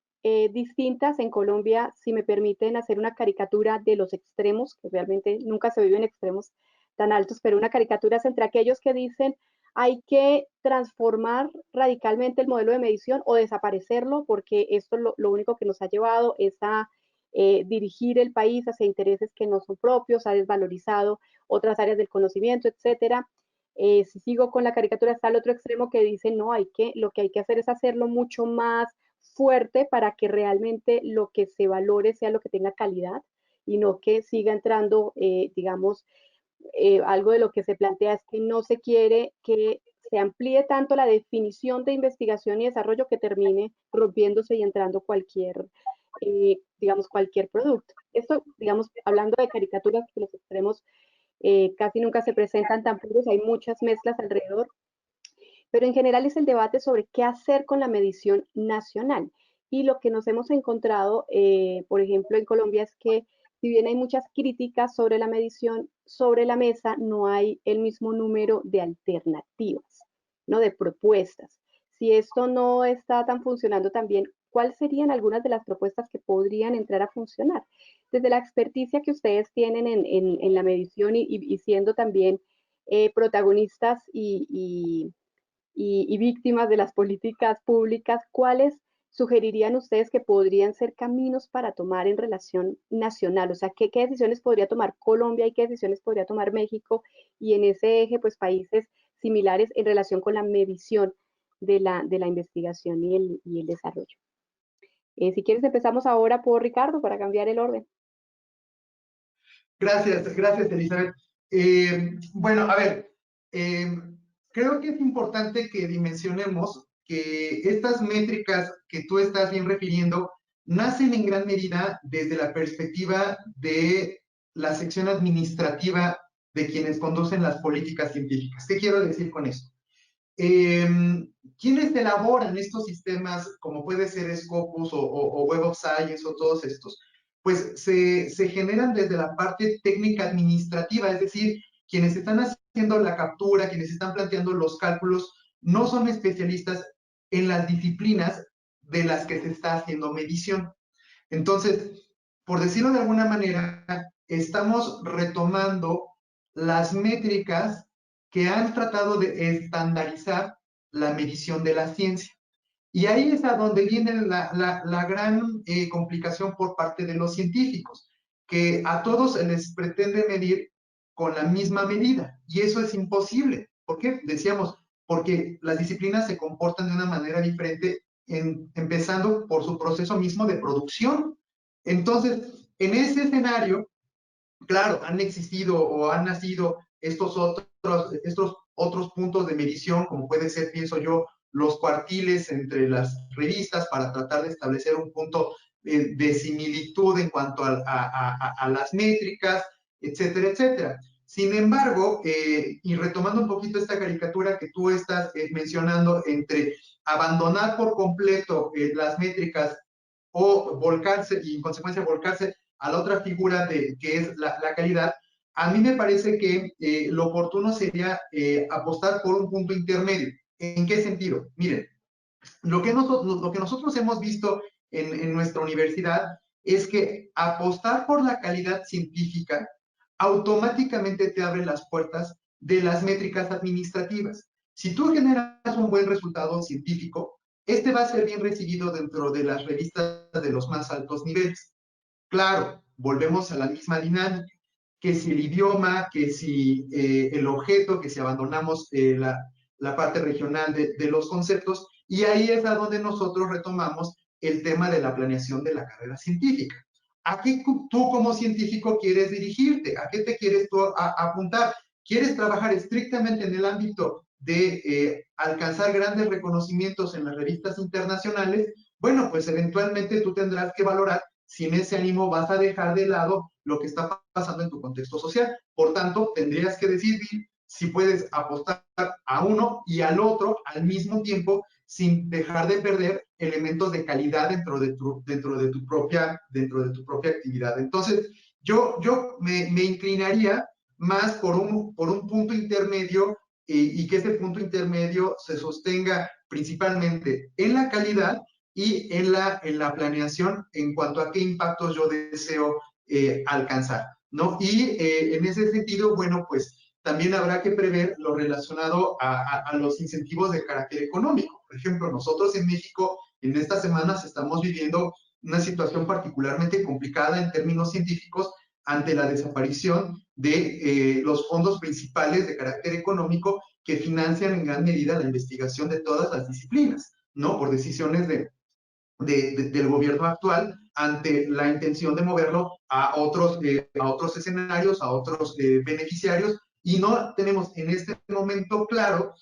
Speaker 2: distintas en Colombia, si me permiten hacer una caricatura de los extremos, que realmente nunca se viven extremos tan altos, pero una caricatura es entre aquellos que dicen hay que transformar radicalmente el modelo de medición o desaparecerlo, porque esto lo único que nos ha llevado es a dirigir el país hacia intereses que no son propios, ha desvalorizado otras áreas del conocimiento, etcétera. Si sigo con la caricatura, está el otro extremo que dice, no, lo que hay que hacer es hacerlo mucho más fuerte para que realmente lo que se valore sea lo que tenga calidad y no que siga entrando, digamos, algo de lo que se plantea es que no se quiere que se amplíe tanto la definición de investigación y desarrollo que termine rompiéndose y entrando digamos, cualquier producto. Esto, digamos, hablando de caricaturas, que los extremos casi nunca se presentan tan puros, hay muchas mezclas alrededor, pero en general es el debate sobre qué hacer con la medición nacional. Y lo que nos hemos encontrado, por ejemplo, en Colombia es que si bien hay muchas críticas sobre la medición, sobre la mesa no hay el mismo número de alternativas, ¿no? De propuestas. Si esto no está tan funcionando tan bien, ¿cuáles serían algunas de las propuestas que podrían entrar a funcionar? Desde la experticia que ustedes tienen en la medición y siendo también protagonistas y víctimas de las políticas públicas, ¿cuáles sugerirían ustedes que podrían ser caminos para tomar en relación nacional? O sea, ¿qué decisiones podría tomar Colombia y qué decisiones podría tomar México? Y en ese eje, pues países similares en relación con la medición de la investigación y el desarrollo. Si quieres, empezamos ahora por Ricardo para cambiar el orden.
Speaker 4: Gracias, gracias, Elizabeth. Bueno, a ver, creo que es importante que dimensionemos que estas métricas que tú estás bien refiriendo nacen en gran medida desde la perspectiva de la sección administrativa de quienes conducen las políticas científicas. ¿Qué quiero decir con esto? ¿Quiénes elaboran estos sistemas, como puede ser Scopus o Web of Science o todos estos? Pues se generan desde la parte técnica administrativa, es decir, quienes están haciendo la captura, quienes están planteando los cálculos, no son especialistas en las disciplinas de las que se está haciendo medición. Entonces, por decirlo de alguna manera, estamos retomando las métricas que han tratado de estandarizar la medición de la ciencia. Y ahí es a donde viene la gran complicación por parte de los científicos, que a todos se les pretende medir con la misma medida, y eso es imposible. ¿Por qué? Decíamos, porque las disciplinas se comportan de una manera diferente, empezando por su proceso mismo de producción. Entonces, en ese escenario, claro, han existido o han nacido estos otros puntos de medición, como puede ser, pienso yo, los cuartiles entre las revistas para tratar de establecer un punto de similitud en cuanto a las métricas, etcétera, etcétera. Sin embargo, y retomando un poquito esta caricatura que tú estás mencionando entre abandonar por completo las métricas o volcarse, y en consecuencia volcarse a la otra figura que es la calidad, a mí me parece que lo oportuno sería apostar por un punto intermedio. ¿En qué sentido? Miren, lo que nosotros hemos visto en nuestra universidad es que apostar por la calidad científica automáticamente te abre las puertas de las métricas administrativas. Si tú generas un buen resultado científico, este va a ser bien recibido dentro de las revistas de los más altos niveles. Claro, volvemos a la misma dinámica, que si el idioma, que si el objeto, que si abandonamos la parte regional de los conceptos, y ahí es a donde nosotros retomamos el tema de la planeación de la carrera científica. ¿A qué tú como científico quieres dirigirte? ¿A qué te quieres tú apuntar? ¿Quieres trabajar estrictamente en el ámbito de alcanzar grandes reconocimientos en las revistas internacionales? Bueno, pues eventualmente tú tendrás que valorar si en ese ánimo vas a dejar de lado lo que está pasando en tu contexto social. Por tanto, tendrías que decidir si puedes apostar a uno y al otro al mismo tiempo sin dejar de perder elementos de calidad dentro de tu propia actividad. Entonces, yo me inclinaría más por un punto intermedio y que ese punto intermedio se sostenga principalmente en la calidad y en la planeación en cuanto a qué impactos yo deseo alcanzar, ¿no? Y en ese sentido, bueno, pues también habrá que prever lo relacionado a los incentivos de carácter económico. Por ejemplo, nosotros en México en estas semanas estamos viviendo una situación particularmente complicada en términos científicos ante la desaparición de los fondos principales de carácter económico que financian en gran medida la investigación de todas las disciplinas, ¿no? Por decisiones del gobierno actual ante la intención de moverlo a otros escenarios, a otros beneficiarios, y no tenemos en este momento claro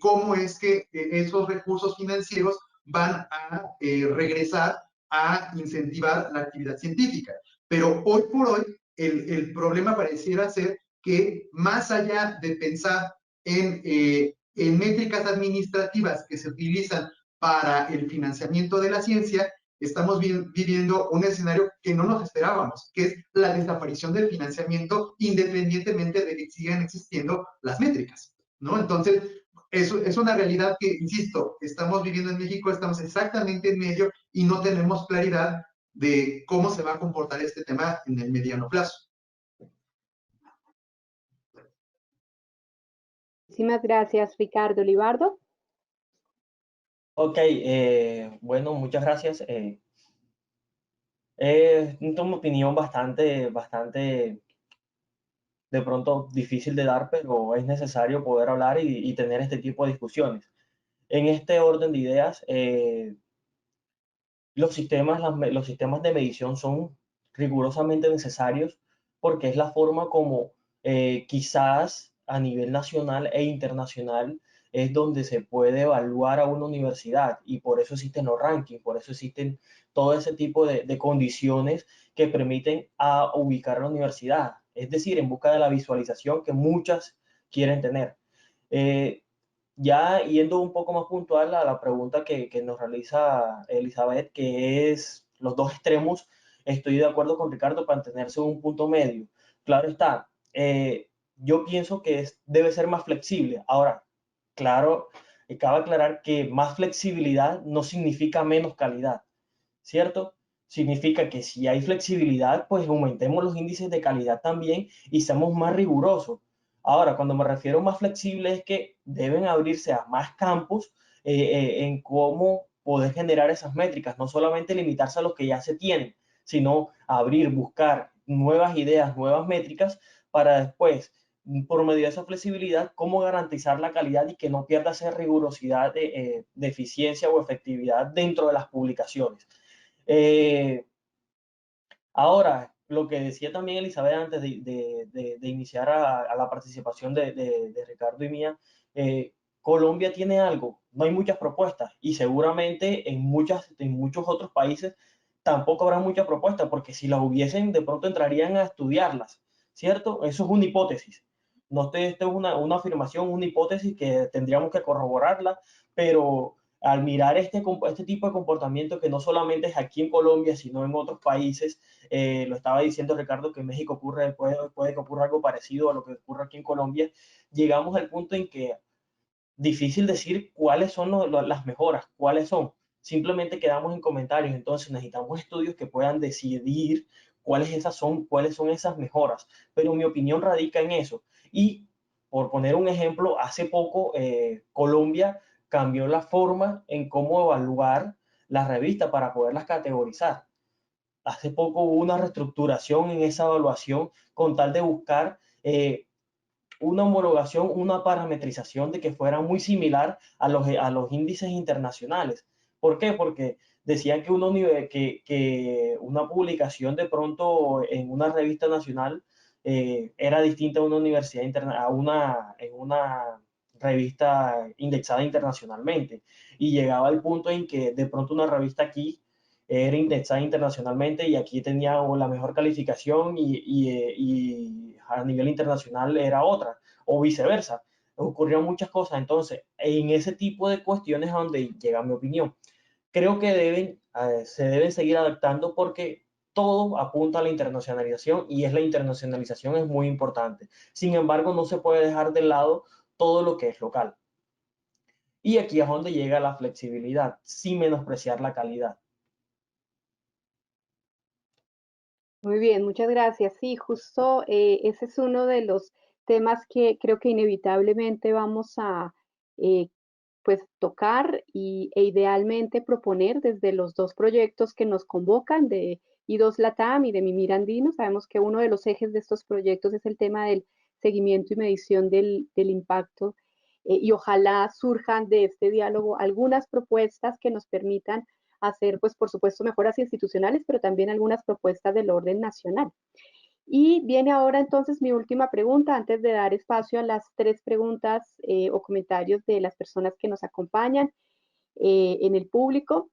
Speaker 4: cómo es que esos recursos financieros van a regresar a incentivar la actividad científica. Pero hoy por hoy el problema pareciera ser que más allá de pensar en métricas administrativas que se utilizan para el financiamiento de la ciencia, estamos viviendo un escenario que no nos esperábamos, que es la desaparición del financiamiento independientemente de que sigan existiendo las métricas, ¿no? Entonces, eso es una realidad que, insisto, estamos viviendo en México, estamos exactamente en medio y no tenemos claridad de cómo se va a comportar este tema en el mediano plazo.
Speaker 2: Muchísimas gracias, Ricardo. Libardo.
Speaker 3: Ok, bueno, muchas gracias. Tengo una opinión bastante de pronto difícil de dar, pero es necesario poder hablar y tener este tipo de discusiones. En este orden de ideas, los sistemas de medición son rigurosamente necesarios porque es la forma como quizás a nivel nacional e internacional es donde se puede evaluar a una universidad y por eso existen los rankings, por eso existen todo ese tipo de condiciones que permiten a ubicar a la universidad, es decir, en busca de la visualización que muchas quieren tener. Eh, ya yendo un poco más puntual a la pregunta que nos realiza Elizabeth, que es los dos extremos, estoy de acuerdo con Ricardo para mantenerse en un punto medio. Claro está, yo pienso que debe ser más flexible. Ahora, claro, cabe aclarar que más flexibilidad no significa menos calidad, ¿cierto? Significa que si hay flexibilidad, pues aumentemos los índices de calidad también y seamos más rigurosos. Ahora, cuando me refiero a más flexible es que deben abrirse a más campos en cómo poder generar esas métricas, no solamente limitarse a los que ya se tienen, sino abrir, buscar nuevas ideas, nuevas métricas para después, por medio de esa flexibilidad, cómo garantizar la calidad y que no pierda esa rigurosidad de eficiencia o efectividad dentro de las publicaciones. Eh, Ahora, lo que decía también Elizabeth antes de iniciar a la participación de Ricardo y mía, Colombia tiene algo, no hay muchas propuestas y seguramente en muchos otros países tampoco habrá muchas propuestas porque si las hubiesen de pronto entrarían a estudiarlas, ¿cierto? Eso es una hipótesis. No esto es una afirmación, una hipótesis que tendríamos que corroborarla, pero al mirar este tipo de comportamiento que no solamente es aquí en Colombia, sino en otros países, lo estaba diciendo Ricardo, que en México puede que ocurra algo parecido a lo que ocurre aquí en Colombia, llegamos al punto en que difícil decir cuáles son las mejoras, cuáles son. simplemente quedamos en comentarios. Entonces necesitamos estudios que puedan decidir cuáles son esas mejoras. Pero mi opinión radica en eso. Y por poner un ejemplo, hace poco Colombia cambió la forma en cómo evaluar las revistas para poderlas categorizar. Hace poco hubo una reestructuración en esa evaluación con tal de buscar una homologación, una parametrización de que fuera muy similar a los índices internacionales. ¿Por qué? Porque decían que una publicación de pronto en una revista nacional era distinta a una universidad en una revista indexada internacionalmente. Y llegaba al punto en que de pronto una revista aquí era indexada internacionalmente y aquí tenía la mejor calificación y a nivel internacional era otra, o viceversa. Ocurrieron muchas cosas. Entonces, en ese tipo de cuestiones es donde llega mi opinión. Creo que se deben seguir adaptando porque todo apunta a la internacionalización y la internacionalización es muy importante. Sin embargo, no se puede dejar de lado todo lo que es local. Y aquí es donde llega la flexibilidad, sin menospreciar la calidad.
Speaker 2: Muy bien, muchas gracias. Sí, justo ese es uno de los temas que creo que inevitablemente vamos a pues tocar e idealmente proponer desde los dos proyectos que nos convocan de I2 Latam y de Mimir Andino. Sabemos que uno de los ejes de estos proyectos es el tema del seguimiento y medición del impacto y ojalá surjan de este diálogo algunas propuestas que nos permitan hacer, pues, por supuesto, mejoras institucionales, pero también algunas propuestas del orden nacional. Y viene ahora entonces mi última pregunta, antes de dar espacio a las tres preguntas o comentarios de las personas que nos acompañan en el público.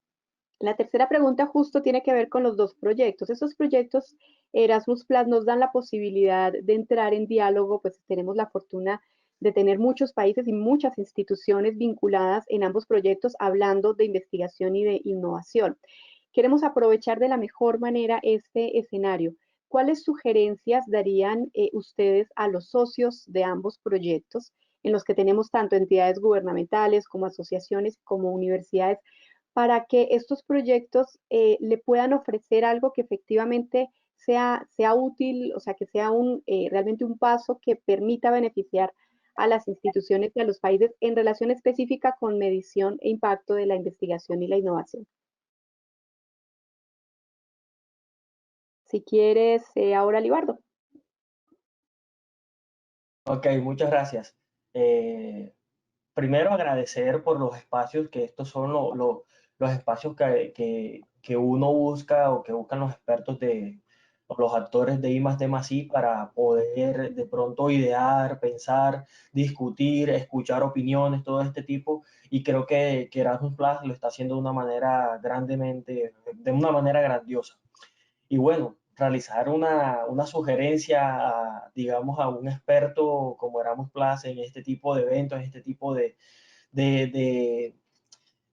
Speaker 2: La tercera pregunta justo tiene que ver con los dos proyectos. Esos proyectos Erasmus Plus nos dan la posibilidad de entrar en diálogo, pues tenemos la fortuna de tener muchos países y muchas instituciones vinculadas en ambos proyectos hablando de investigación y de innovación. Queremos aprovechar de la mejor manera este escenario. ¿Cuáles sugerencias darían ustedes a los socios de ambos proyectos, en los que tenemos tanto entidades gubernamentales como asociaciones como universidades, para que estos proyectos le puedan ofrecer algo que efectivamente sea útil, o sea, que sea realmente un paso que permita beneficiar a las instituciones y a los países en relación específica con medición e impacto de la investigación y la innovación? Si quieres, ahora Libardo.
Speaker 3: Ok, muchas gracias. Primero agradecer por los espacios, que estos son los espacios que uno busca o que buscan los expertos o los actores de I más D más I para poder de pronto idear, pensar, discutir, escuchar opiniones, todo este tipo. Y creo que Erasmus Plus lo está haciendo de una manera de una manera grandiosa. Y bueno, realizar una sugerencia, digamos, a un experto como Erasmus Plus en este tipo de eventos, en este tipo de, de,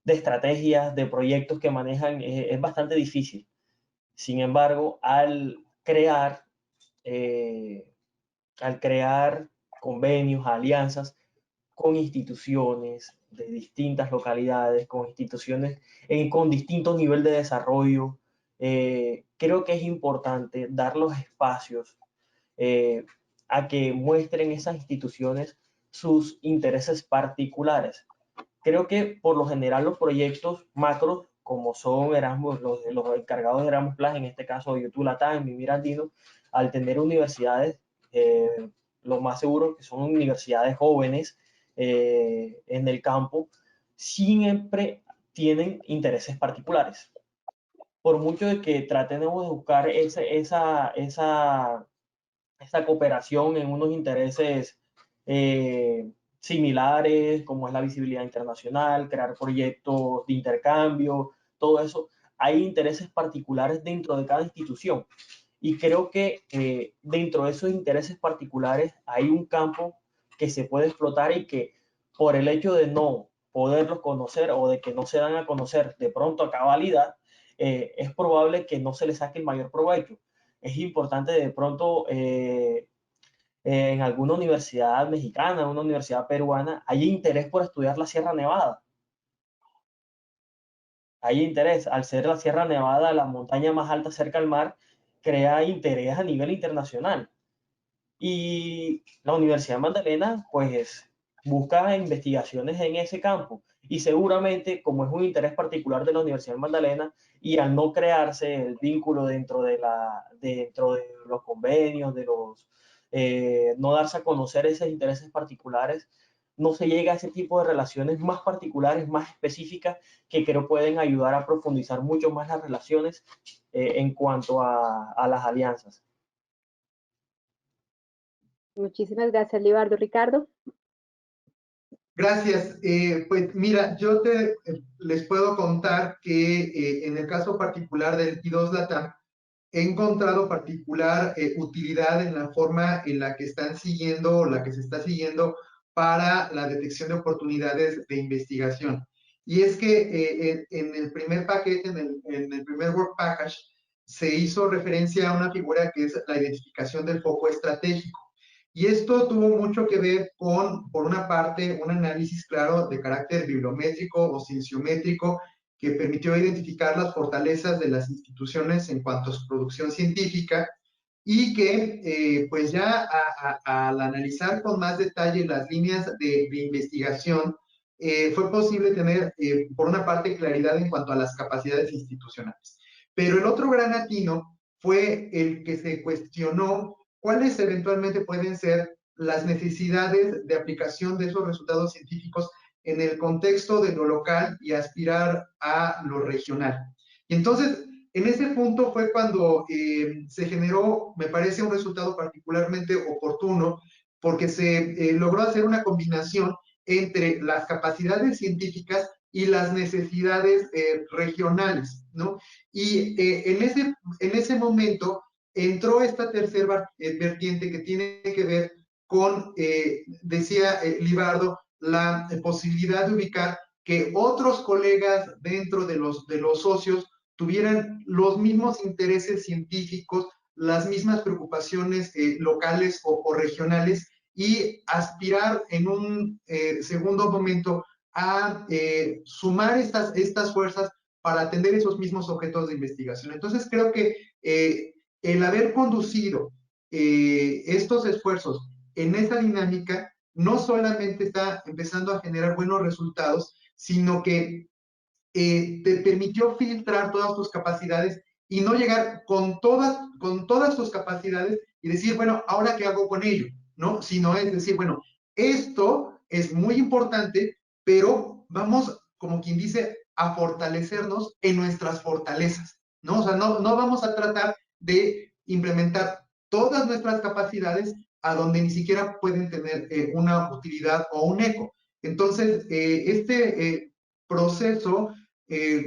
Speaker 3: de estrategias, de proyectos que manejan, es bastante difícil. Sin embargo, eh, al crear convenios, alianzas con instituciones de distintas localidades, con instituciones con distintos niveles de desarrollo, creo que es importante dar los espacios eh, a que muestren esas instituciones sus intereses particulares. Creo que por lo general los proyectos macros, como son Erasmus, los encargados de Erasmus Plus, en este caso YouTube Latam, Mimir Andino, al tener universidades, lo más seguro que son universidades jóvenes en el campo, siempre tienen intereses particulares. Por mucho de que tratemos de buscar esa cooperación en unos intereses similares, como es la visibilidad internacional, crear proyectos de intercambio, todo eso, hay intereses particulares dentro de cada institución. Y creo que dentro de esos intereses particulares hay un campo que se puede explotar y que por el hecho de no poderlos conocer o de que no se dan a conocer de pronto a cabalidad, es probable que no se le saque el mayor provecho. Es importante de pronto en alguna universidad mexicana, una universidad peruana, hay interés por estudiar la Sierra Nevada. hay interés. Al ser la Sierra Nevada la montaña más alta cerca al mar, crea interés a nivel internacional. Y la Universidad Magdalena, pues, busca investigaciones en ese campo. Y seguramente, como es un interés particular de la Universidad Magdalena, y al no crearse el vínculo dentro de los convenios, no darse a conocer esos intereses particulares, no se llega a ese tipo de relaciones más particulares, más específicas, que creo pueden ayudar a profundizar mucho más las relaciones en cuanto a las alianzas.
Speaker 2: Muchísimas gracias, Libardo. Ricardo.
Speaker 4: Gracias. Pues mira, les puedo contar que en el caso particular del I2 LATAM, he encontrado particular utilidad en la forma en la que están siguiendo, o la que se está siguiendo para la detección de oportunidades de investigación. Y es que en el primer paquete, en el primer Work Package, se hizo referencia a una figura que es la identificación del foco estratégico. Y esto tuvo mucho que ver con, por una parte, un análisis claro de carácter bibliométrico o cienciométrico que permitió identificar las fortalezas de las instituciones en cuanto a su producción científica y que, pues ya al analizar con más detalle las líneas de investigación, fue posible tener, por una parte, claridad en cuanto a las capacidades institucionales. Pero el otro gran atino fue el que se cuestionó cuáles eventualmente pueden ser las necesidades de aplicación de esos resultados científicos en el contexto de lo local y aspirar a lo regional. Y entonces, en ese punto fue cuando se generó, me parece, un resultado particularmente oportuno, porque se logró hacer una combinación entre las capacidades científicas y las necesidades regionales, ¿no? Y en ese momento entró esta tercera vertiente que tiene que ver con, decía Libardo, la posibilidad de ubicar que otros colegas dentro de los socios tuvieran los mismos intereses científicos, las mismas preocupaciones locales o regionales y aspirar en un segundo momento a sumar estas fuerzas para atender esos mismos objetos de investigación. Entonces creo que el haber conducido estos esfuerzos en esa dinámica no solamente está empezando a generar buenos resultados, sino que te permitió filtrar todas tus capacidades y no llegar con todas tus capacidades y decir, bueno, ¿ahora qué hago con ello? ¿No? Sino es decir, bueno, esto es muy importante, pero vamos, como quien dice, a fortalecernos en nuestras fortalezas, ¿no? O sea, no vamos a tratar de implementar todas nuestras capacidades a donde ni siquiera pueden tener una utilidad o un eco. Entonces, este proceso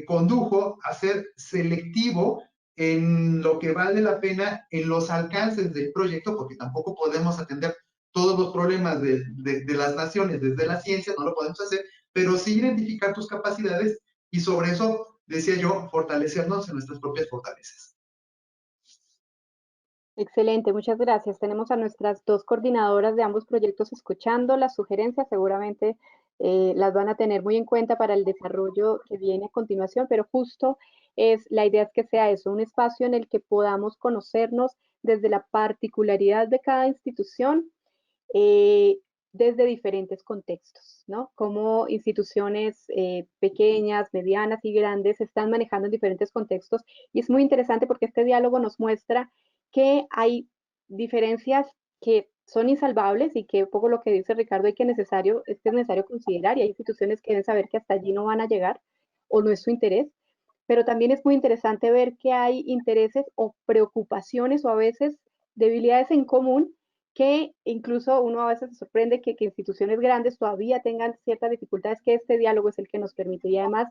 Speaker 4: condujo a ser selectivo en lo que vale la pena en los alcances del proyecto, porque tampoco podemos atender todos los problemas de las naciones desde la ciencia, no lo podemos hacer, pero sí identificar tus capacidades y sobre eso, decía yo, fortalecernos en nuestras propias fortalezas.
Speaker 2: Excelente, muchas gracias. Tenemos a nuestras dos coordinadoras de ambos proyectos escuchando las sugerencias, seguramente las van a tener muy en cuenta para el desarrollo que viene a continuación, pero justo la idea es que sea eso, un espacio en el que podamos conocernos desde la particularidad de cada institución, desde diferentes contextos, ¿no? Cómo instituciones pequeñas, medianas y grandes se están manejando en diferentes contextos, y es muy interesante porque este diálogo nos muestra que hay diferencias que son insalvables y que un poco lo que dice Ricardo es que es necesario considerar, y hay instituciones que deben saber que hasta allí no van a llegar o no es su interés, pero también es muy interesante ver que hay intereses o preocupaciones o a veces debilidades en común que incluso uno a veces se sorprende que instituciones grandes todavía tengan ciertas dificultades, que este diálogo es el que nos permitiría. Además,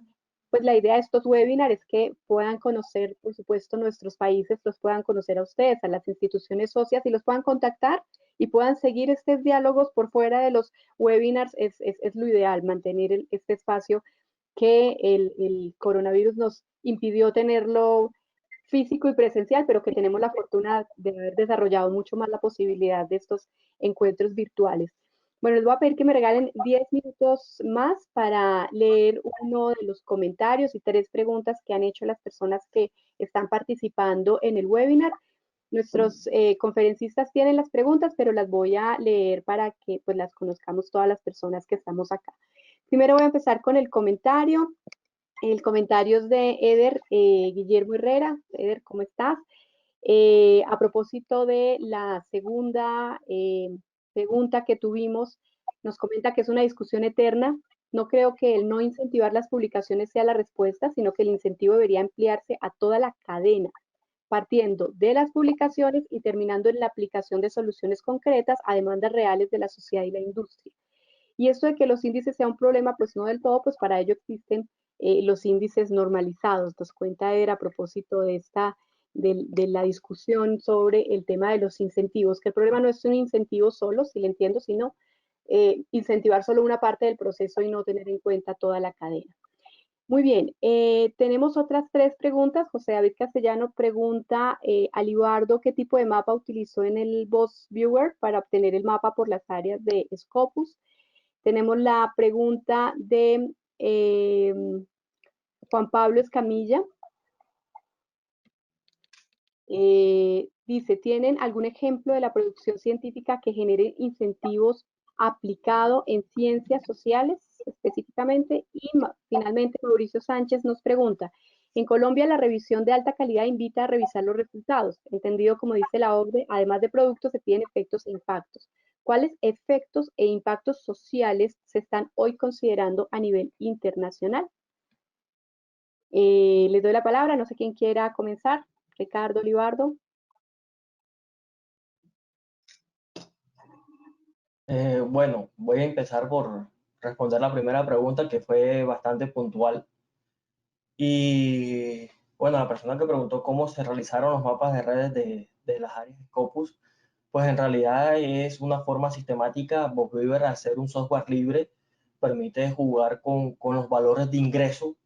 Speaker 2: pues la idea de estos webinars es que puedan conocer, por supuesto, nuestros países, los puedan conocer a ustedes, a las instituciones socias, y los puedan contactar y puedan seguir estos diálogos por fuera de los webinars. Es lo ideal, mantener este espacio que el coronavirus nos impidió tenerlo físico y presencial, pero que tenemos la fortuna de haber desarrollado mucho más la posibilidad de estos encuentros virtuales. Bueno, les voy a pedir que me regalen 10 minutos más para leer uno de los comentarios y 3 preguntas que han hecho las personas que están participando en el webinar. Nuestros conferencistas tienen las preguntas, pero las voy a leer para que pues las conozcamos todas las personas que estamos acá. Primero voy a empezar con el comentario. El comentario es de Eder Guillermo Herrera. Eder, ¿cómo estás? A propósito de la segunda pregunta que tuvimos, nos comenta que es una discusión eterna. No creo que el no incentivar las publicaciones sea la respuesta, sino que el incentivo debería ampliarse a toda la cadena, partiendo de las publicaciones y terminando en la aplicación de soluciones concretas a demandas reales de la sociedad y la industria. Y esto de que los índices sea un problema, pues no del todo, pues para ello existen los índices normalizados. Nos cuenta Eder a propósito de la discusión sobre el tema de los incentivos, que el problema no es un incentivo solo, si le entiendo, sino incentivar solo una parte del proceso y no tener en cuenta toda la cadena. Muy bien, tenemos otras 3 preguntas. José David Castellano pregunta a Libardo qué tipo de mapa utilizó en el Boss Viewer para obtener el mapa por las áreas de Scopus. Tenemos la pregunta de Juan Pablo Escamilla. Dice, ¿tienen algún ejemplo de la producción científica que genere incentivos aplicado en ciencias sociales específicamente? Y finalmente Mauricio Sánchez nos pregunta, en Colombia la revisión de alta calidad invita a revisar los resultados, entendido como dice la OCDE, además de productos se piden efectos e impactos. ¿Cuáles efectos e impactos sociales se están hoy considerando a nivel internacional? Les doy la palabra, no sé quién quiera comenzar. Ricardo, Libardo.
Speaker 3: Bueno, voy a empezar por responder la primera pregunta, que fue bastante puntual. Y bueno, la persona que preguntó cómo se realizaron los mapas de redes de las áreas Scopus, pues en realidad es una forma sistemática. Bookweaver, al ser un software libre, permite jugar con los valores de ingreso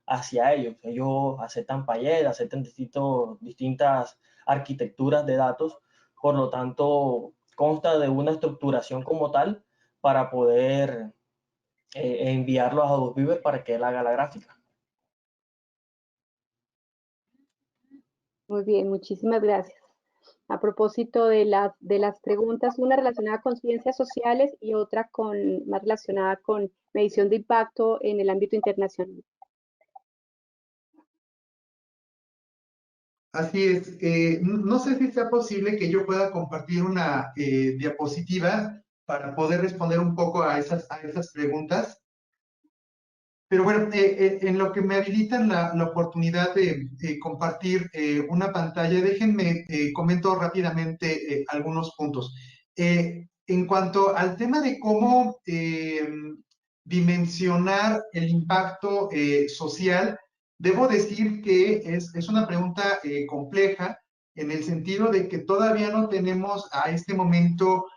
Speaker 3: hacia ellos. Ellos aceptan Payet, aceptan distintas arquitecturas de datos, por lo tanto consta de una estructuración como tal para poder enviarlos a Bookweaver para que él haga la gráfica.
Speaker 2: Muy bien, muchísimas gracias. A propósito de las preguntas, una relacionada con ciencias sociales y otra más relacionada con medición de impacto en el ámbito internacional.
Speaker 4: Así es. No sé si sea posible que yo pueda compartir una diapositiva para poder responder un poco a esas preguntas. Pero bueno, en lo que me habilitan la oportunidad de compartir una pantalla, déjenme comento rápidamente algunos puntos. En cuanto al tema de cómo dimensionar el impacto social, debo decir que es una pregunta compleja en el sentido de que todavía no tenemos a este momento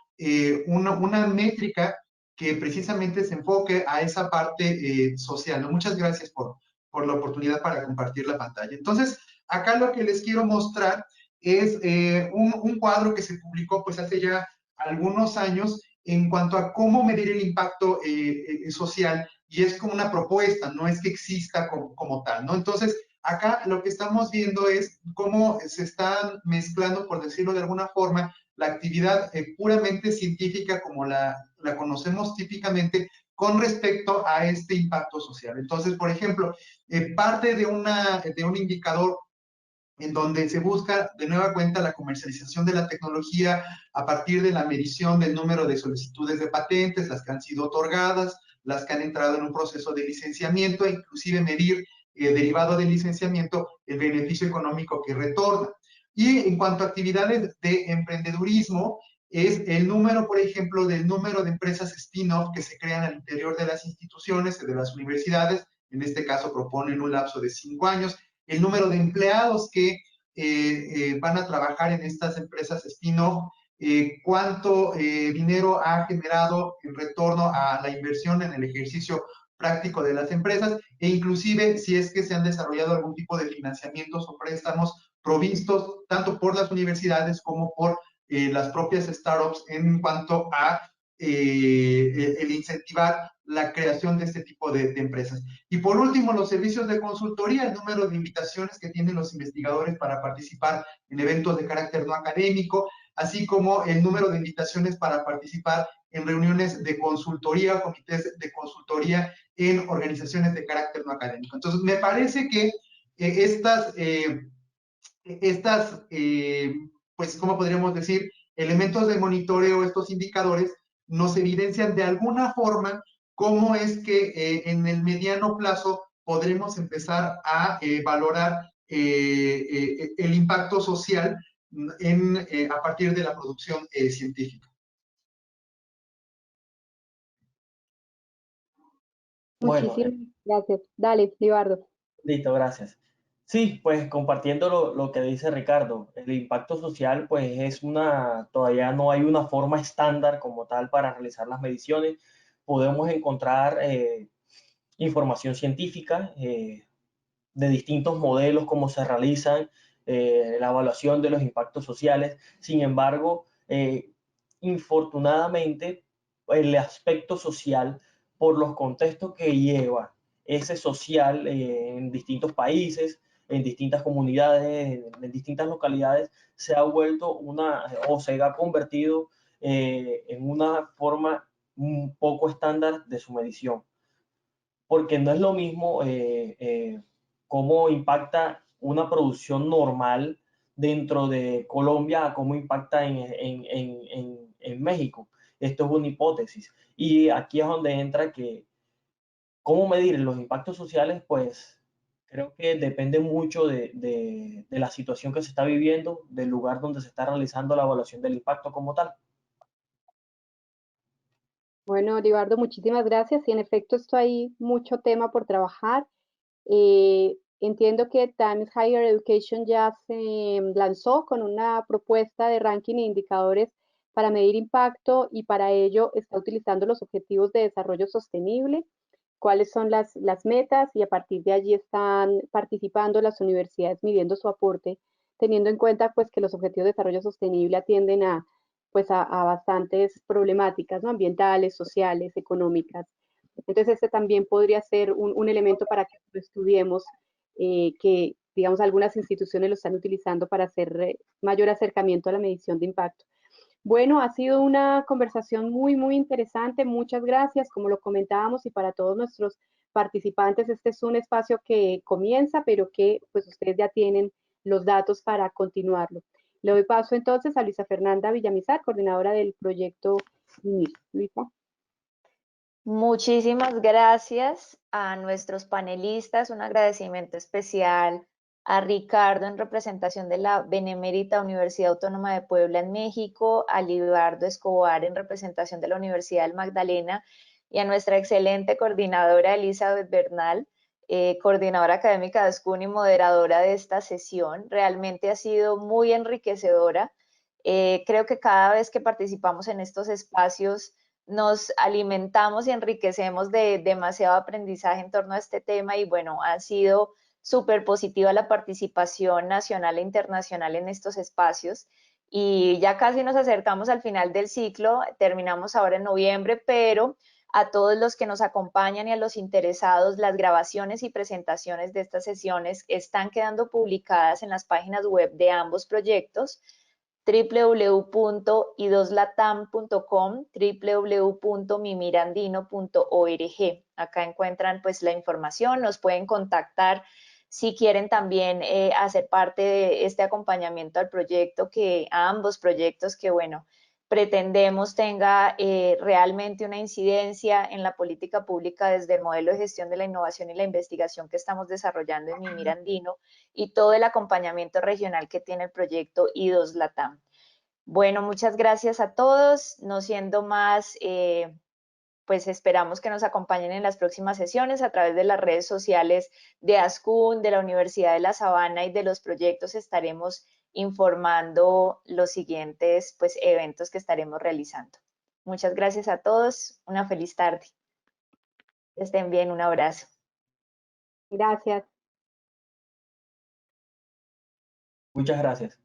Speaker 4: una métrica que precisamente se enfoque a esa parte social, ¿no? Muchas gracias por la oportunidad para compartir la pantalla. Entonces, acá lo que les quiero mostrar es un cuadro que se publicó pues hace ya algunos años en cuanto a cómo medir el impacto social, y es como una propuesta, no es que exista como tal, ¿no? Entonces, acá lo que estamos viendo es cómo se están mezclando, por decirlo de alguna forma, la actividad puramente científica como la conocemos típicamente con respecto a este impacto social. Entonces, por ejemplo, parte de un indicador en donde se busca de nueva cuenta la comercialización de la tecnología a partir de la medición del número de solicitudes de patentes, las que han sido otorgadas, las que han entrado en un proceso de licenciamiento, e inclusive medir, derivado del licenciamiento, el beneficio económico que retorna. Y en cuanto a actividades de emprendedurismo, es el número, por ejemplo, del número de empresas spin-off que se crean al interior de las instituciones, de las universidades. En este caso proponen un lapso de 5 años, el número de empleados que van a trabajar en estas empresas spin-off, cuánto dinero ha generado en retorno a la inversión en el ejercicio práctico de las empresas, e inclusive si es que se han desarrollado algún tipo de financiamientos o préstamos provistos tanto por las universidades como por las propias startups en cuanto a el incentivar la creación de este tipo de empresas. Y por último, los servicios de consultoría, el número de invitaciones que tienen los investigadores para participar en eventos de carácter no académico, así como el número de invitaciones para participar en reuniones de consultoría, comités de consultoría en organizaciones de carácter no académico. Entonces, me parece que pues, ¿cómo podríamos decir? Elementos de monitoreo, estos indicadores, nos evidencian de alguna forma cómo es que en el mediano plazo podremos empezar a valorar el impacto social a partir de la producción científica.
Speaker 3: Bueno,
Speaker 2: Muchísimas gracias. Dale, Libardo.
Speaker 3: listo, gracias. Sí, pues compartiendo lo que dice Ricardo, el impacto social pues todavía no hay una forma estándar como tal para realizar las mediciones. Podemos encontrar información científica de distintos modelos, cómo se realizan, la evaluación de los impactos sociales. Sin embargo, infortunadamente, el aspecto social, por los contextos que lleva ese social en distintos países, en distintas comunidades, en distintas localidades, se ha vuelto o se ha convertido en una forma un poco estándar de su medición. Porque no es lo mismo cómo impacta una producción normal dentro de Colombia a cómo impacta en México. Esto es una hipótesis. Y aquí es donde entra que cómo medir los impactos sociales, pues creo que depende mucho de la situación que se está viviendo, del lugar donde se está realizando la evaluación del impacto como tal.
Speaker 2: Bueno, Libardo, muchísimas gracias. Y en efecto, esto hay mucho tema por trabajar. Entiendo que Times Higher Education ya se lanzó con una propuesta de ranking e indicadores para medir impacto y para ello está utilizando los objetivos de desarrollo sostenible, cuáles son las metas y a partir de allí están participando las universidades midiendo su aporte, teniendo en cuenta pues que los objetivos de desarrollo sostenible atienden a pues a bastantes problemáticas, ¿no? Ambientales, sociales, económicas. Entonces, este también podría ser un elemento para que lo estudiemos, que, digamos, algunas instituciones lo están utilizando para hacer mayor acercamiento a la medición de impacto. Bueno, ha sido una conversación muy, muy interesante. Muchas gracias, como lo comentábamos, y para todos nuestros participantes, este es un espacio que comienza, pero que pues ustedes ya tienen los datos para continuarlo. Le doy paso entonces a Luisa Fernanda Villamizar, coordinadora del proyecto MIR. Luisa.
Speaker 1: Muchísimas gracias a nuestros panelistas, un agradecimiento especial a Ricardo en representación de la Benemérita Universidad Autónoma de Puebla en México, a Libardo Escobar en representación de la Universidad del Magdalena y a nuestra excelente coordinadora Elizabeth Bernal, coordinadora académica de ASCUN y moderadora de esta sesión. Realmente ha sido muy enriquecedora. Creo que cada vez que participamos en estos espacios, nos alimentamos y enriquecemos de demasiado aprendizaje en torno a este tema y bueno, ha sido súper positiva la participación nacional e internacional en estos espacios y ya casi nos acercamos al final del ciclo, terminamos ahora en noviembre, pero a todos los que nos acompañan y a los interesados, las grabaciones y presentaciones de estas sesiones están quedando publicadas en las páginas web de ambos proyectos, www.idoslatam.com, www.mimirandino.org. Acá encuentran pues la información, nos pueden contactar si quieren también hacer parte de este acompañamiento al proyecto, a ambos proyectos que bueno, pretendemos tenga realmente una incidencia en la política pública desde el modelo de gestión de la innovación y la investigación que estamos desarrollando en Mimir Andino y todo el acompañamiento regional que tiene el proyecto I2 Latam. Bueno, muchas gracias a todos, no siendo más, pues esperamos que nos acompañen en las próximas sesiones a través de las redes sociales de ASCUN, de la Universidad de La Sabana y de los proyectos estaremos informando los siguientes pues, eventos que estaremos realizando. Muchas gracias a todos, una feliz tarde. Estén bien, un abrazo.
Speaker 2: Gracias.
Speaker 3: Muchas gracias.